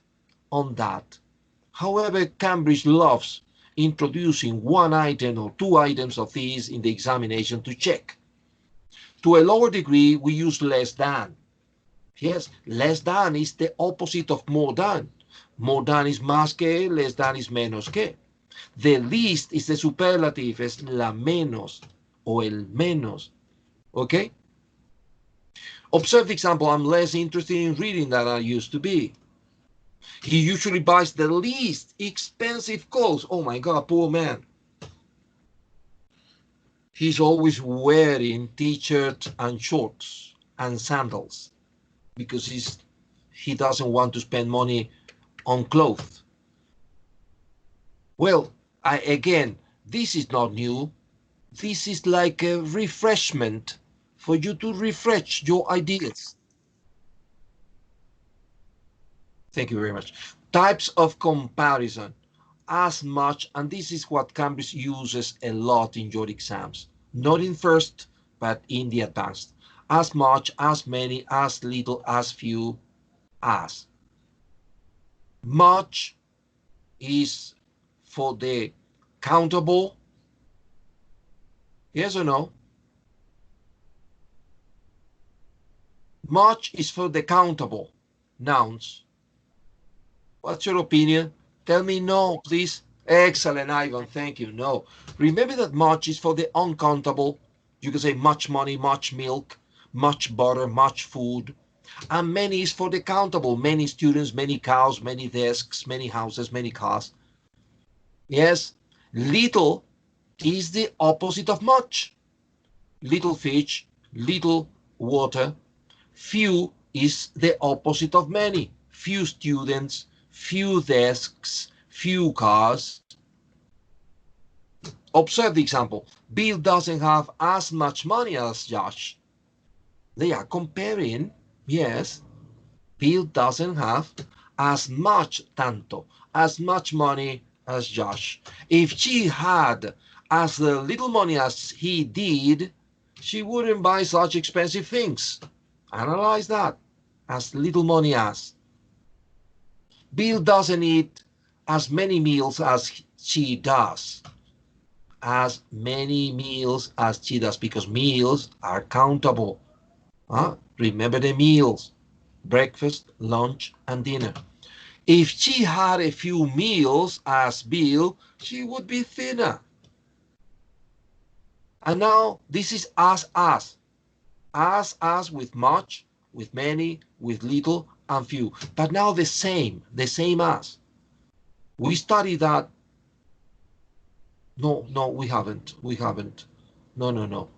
on that. However, Cambridge loves introducing 1 item or 2 items of these in the examination to check. To a lower degree, we use less than. Yes, less than is the opposite of more than. More than is más que, less than is menos que. The least is the superlative, es la menos o el menos. Okay? Observe the example, I'm less interested in reading than I used to be. He usually buys the least expensive clothes. Oh my God, poor man. He's always wearing t-shirts and shorts and sandals because he doesn't want to spend money on clothes. Well, again, this is not new. This is like a refreshment for you to refresh your ideas. Thank you very much. Types of comparison. As much, and this is what Cambridge uses a lot in your exams. Not in first, but in the advanced. As much, as many, as little, as few, as. Much is for the countable. Yes or no? Much is for the countable nouns. What's your opinion? Tell me no, please. Excellent, Ivan. Thank you. No. Remember that much is for the uncountable. You can say much money, much milk, much butter, much food. And many is for the countable. Many students, many cows, many desks, many houses, many cars. Yes. Little is the opposite of much. Little fish, little water. Few is the opposite of many. Few students, few desks, few cars. Observe the example. Bill doesn't have as much money as Josh. They are comparing. Yes. Bill doesn't have as much, tanto, as much money as Josh. If she had as little money as he did, she wouldn't buy such expensive things. Analyze that. As little money as. Bill doesn't eat as many meals as she does. As many meals as she does, because meals are countable. Remember the meals: breakfast, lunch, and dinner. If she had a few meals as Bill, she would be thinner. And now this is as. As with much, with many, with little, and few. But now the same as. We studied that. No, we haven't. No.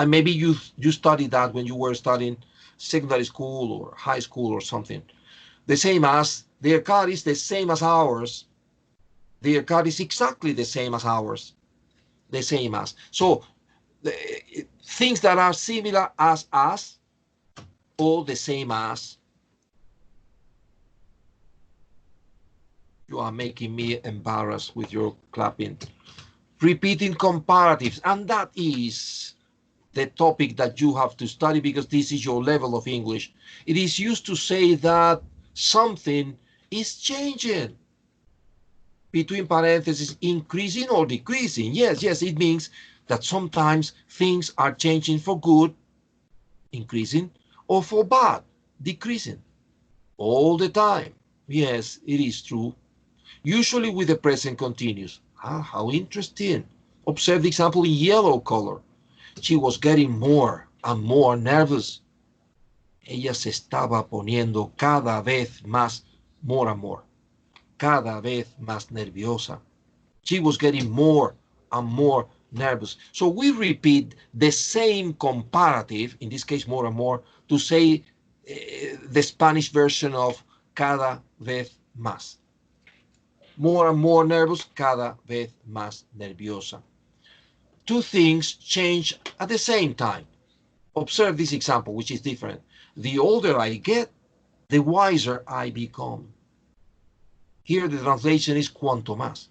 Maybe you studied that when you were studying secondary school or high school or something. The same as, their card is the same as ours. Their card is exactly the same as ours. The same as. So, things that are similar as, or the same as. You are making me embarrassed with your clapping. Repeating comparatives, and that is the topic that you have to study because this is your level of English. It is used to say that something is changing. Between parentheses, increasing or decreasing. Yes, it means that sometimes things are changing for good, increasing, or for bad, decreasing. All the time. Yes, it is true. Usually with the present continuous. How interesting. Observe the example in yellow color. She was getting more and more nervous. Ella se estaba poniendo cada vez más, more and more, cada vez más nerviosa. She was getting more and more nervous. So we repeat the same comparative, in this case more and more, to say the Spanish version of cada vez más. More and more nervous, cada vez más nerviosa. Two things change at the same time. Observe this example, which is different. The older I get, the wiser I become. Here the translation is cuanto más.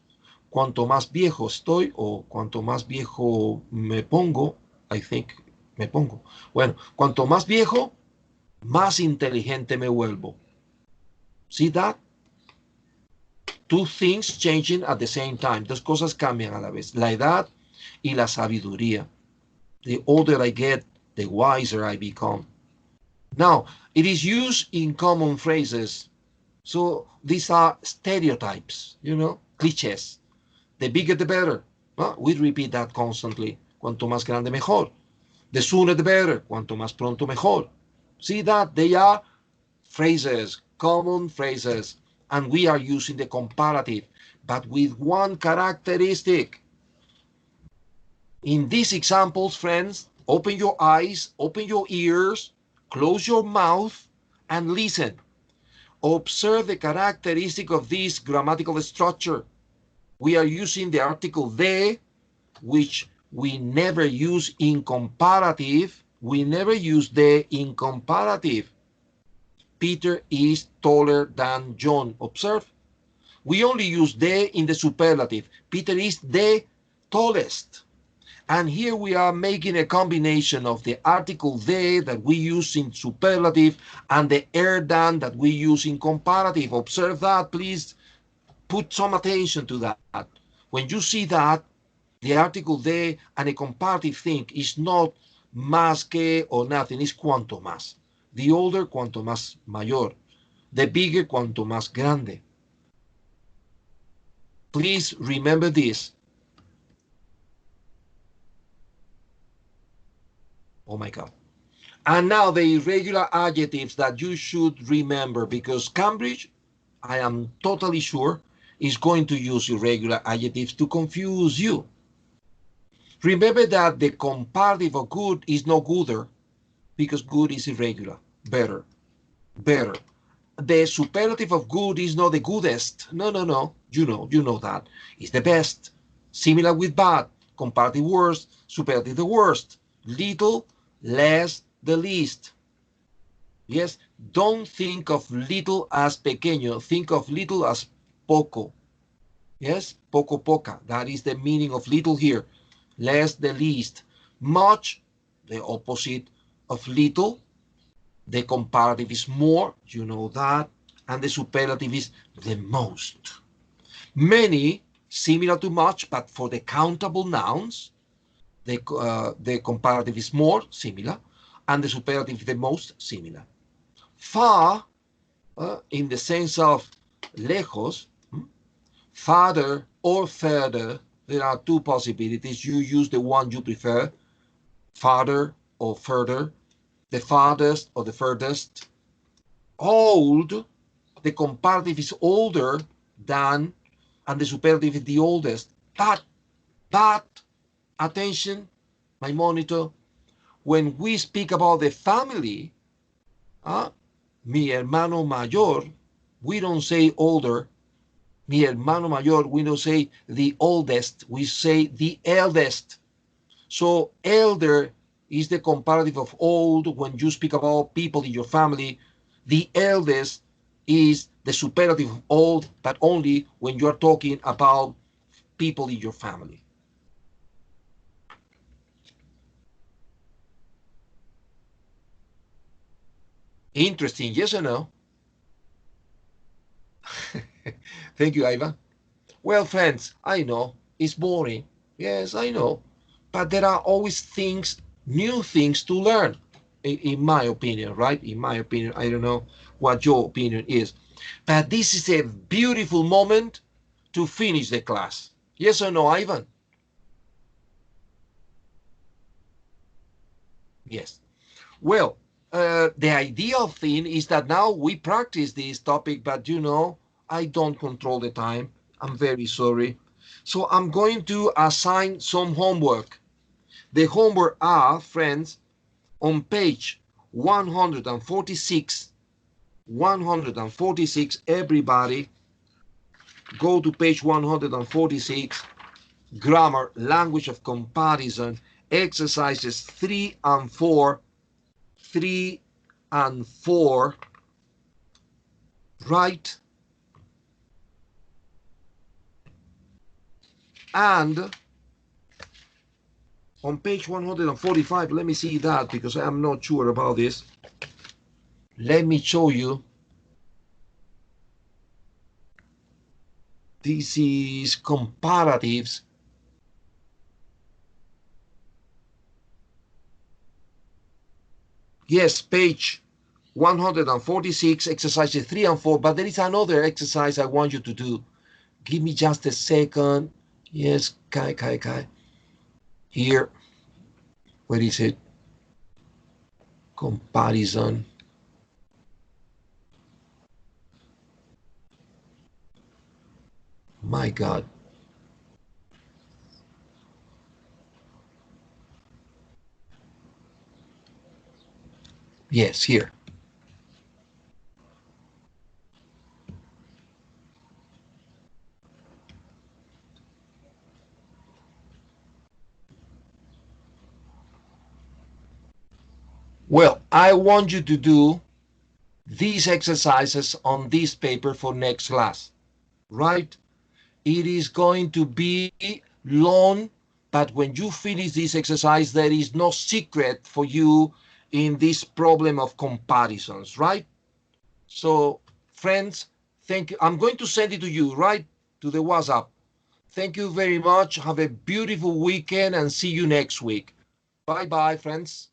Cuanto más viejo estoy, o cuanto más viejo me pongo, I think, me pongo. Bueno, cuanto más viejo, más inteligente me vuelvo. See that? Two things changing at the same time. Dos cosas cambian a la vez. La edad y la sabiduría. The older I get, the wiser I become. Now, it is used in common phrases. So these are stereotypes, clichés. The bigger the better. We repeat that constantly. Cuanto más grande, mejor. The sooner the better. Cuanto más pronto, mejor. See that? They are phrases, common phrases. and we are using the comparative, but with one characteristic. In these examples, friends, open your eyes, open your ears, close your mouth, and listen. Observe the characteristic of this grammatical structure. We are using the article de, which we never use in comparative. We never use de in comparative. Peter is taller than John. Observe. We only use de in the superlative. Peter is the tallest. And here we are making a combination of the article de that we use in superlative and the than that we use in comparative. Observe that, please. Put some attention to that. When you see that, the article de and a comparative thing is not más que or nothing, it's cuanto más. The older, cuanto más mayor. The bigger, cuanto más grande. Please remember this. Oh my God. And now the irregular adjectives that you should remember, because Cambridge, I am totally sure, is going to use irregular adjectives to confuse you. Remember that the comparative of good is no gooder, because good is irregular. Better. Better. The superlative of good is not the goodest. No, no, no. You know that. It's the best. Similar with bad. Comparative worst. Superlative the worst. Little, less, the least. Yes, don't think of little as pequeño. Think of little as poco. Yes, poco, poca. That is the meaning of little here. Less, the least. Much, the opposite of little. The comparative is more, you know that. And the superlative is the most. Many, similar to much, but for the countable nouns, the comparative is more, similar, and the superlative is the most, similar. Far, in the sense of lejos, farther or further, there are two possibilities. You use the one you prefer, farther or further, the farthest or the furthest. Old, the comparative is older than, and the superlative is the oldest. But, attention, my monitor, when we speak about the family, mi hermano mayor, we don't say older. Mi hermano mayor, we don't say the oldest, we say the eldest. So elder is the comparative of old when you speak about people in your family. The eldest is the superlative of old, but only when you are talking about people in your family. Interesting, yes or no? Thank you, Ivan. Well, friends, I know it's boring. Yes, I know. But there are always things, new things to learn, in my opinion, right? In my opinion, I don't know what your opinion is. But this is a beautiful moment to finish the class. Yes or no, Ivan? Yes. Well, the ideal thing is that now we practice this topic, but you know, I don't control the time. I'm very sorry. So I'm going to assign some homework. The homework are, friends, on page 146, everybody go to page 146, grammar, language of comparison, exercises 3 and 4, right? And on page 145, let me see that because I am not sure about this. Let me show you. This is comparatives. Yes, page 146, exercises 3 and 4, but there is another exercise I want you to do. Give me just a second. Yes, Kai. Here. Where is it? Comparison. My God. Yes, here. Well, I want you to do these exercises on this paper for next class, right? It is going to be long, but when you finish this exercise, there is no secret for you in this problem of comparisons, right? So, friends, thank you. I'm going to send it to you, right? To the WhatsApp. Thank you very much. Have a beautiful weekend and see you next week. Bye-bye, friends.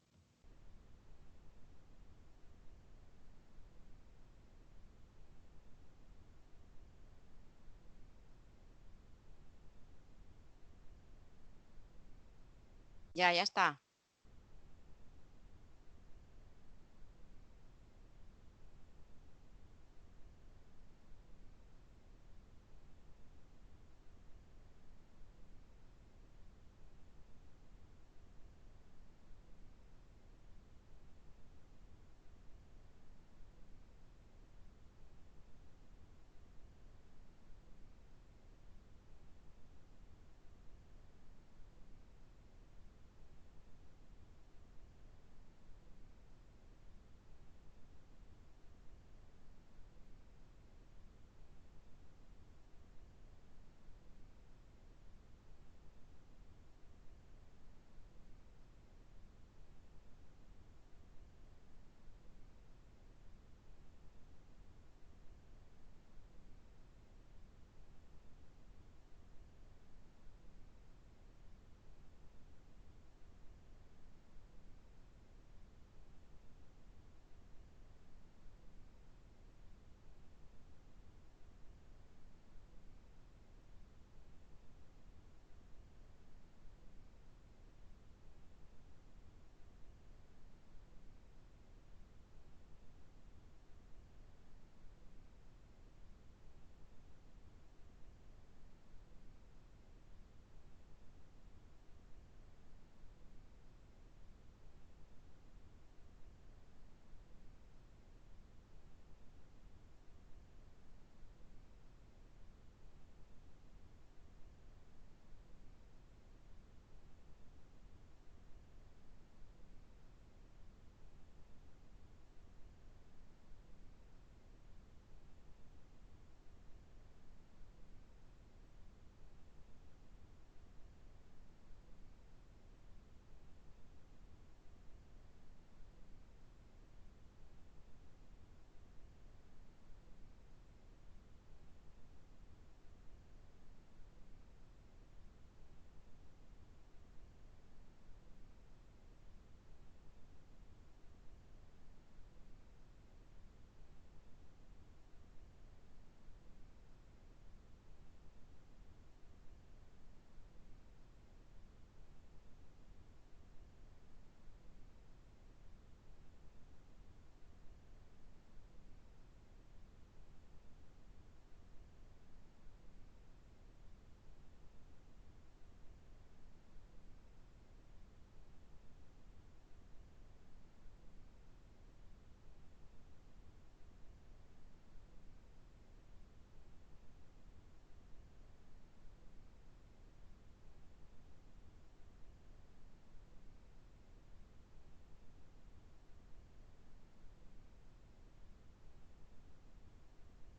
Ya está.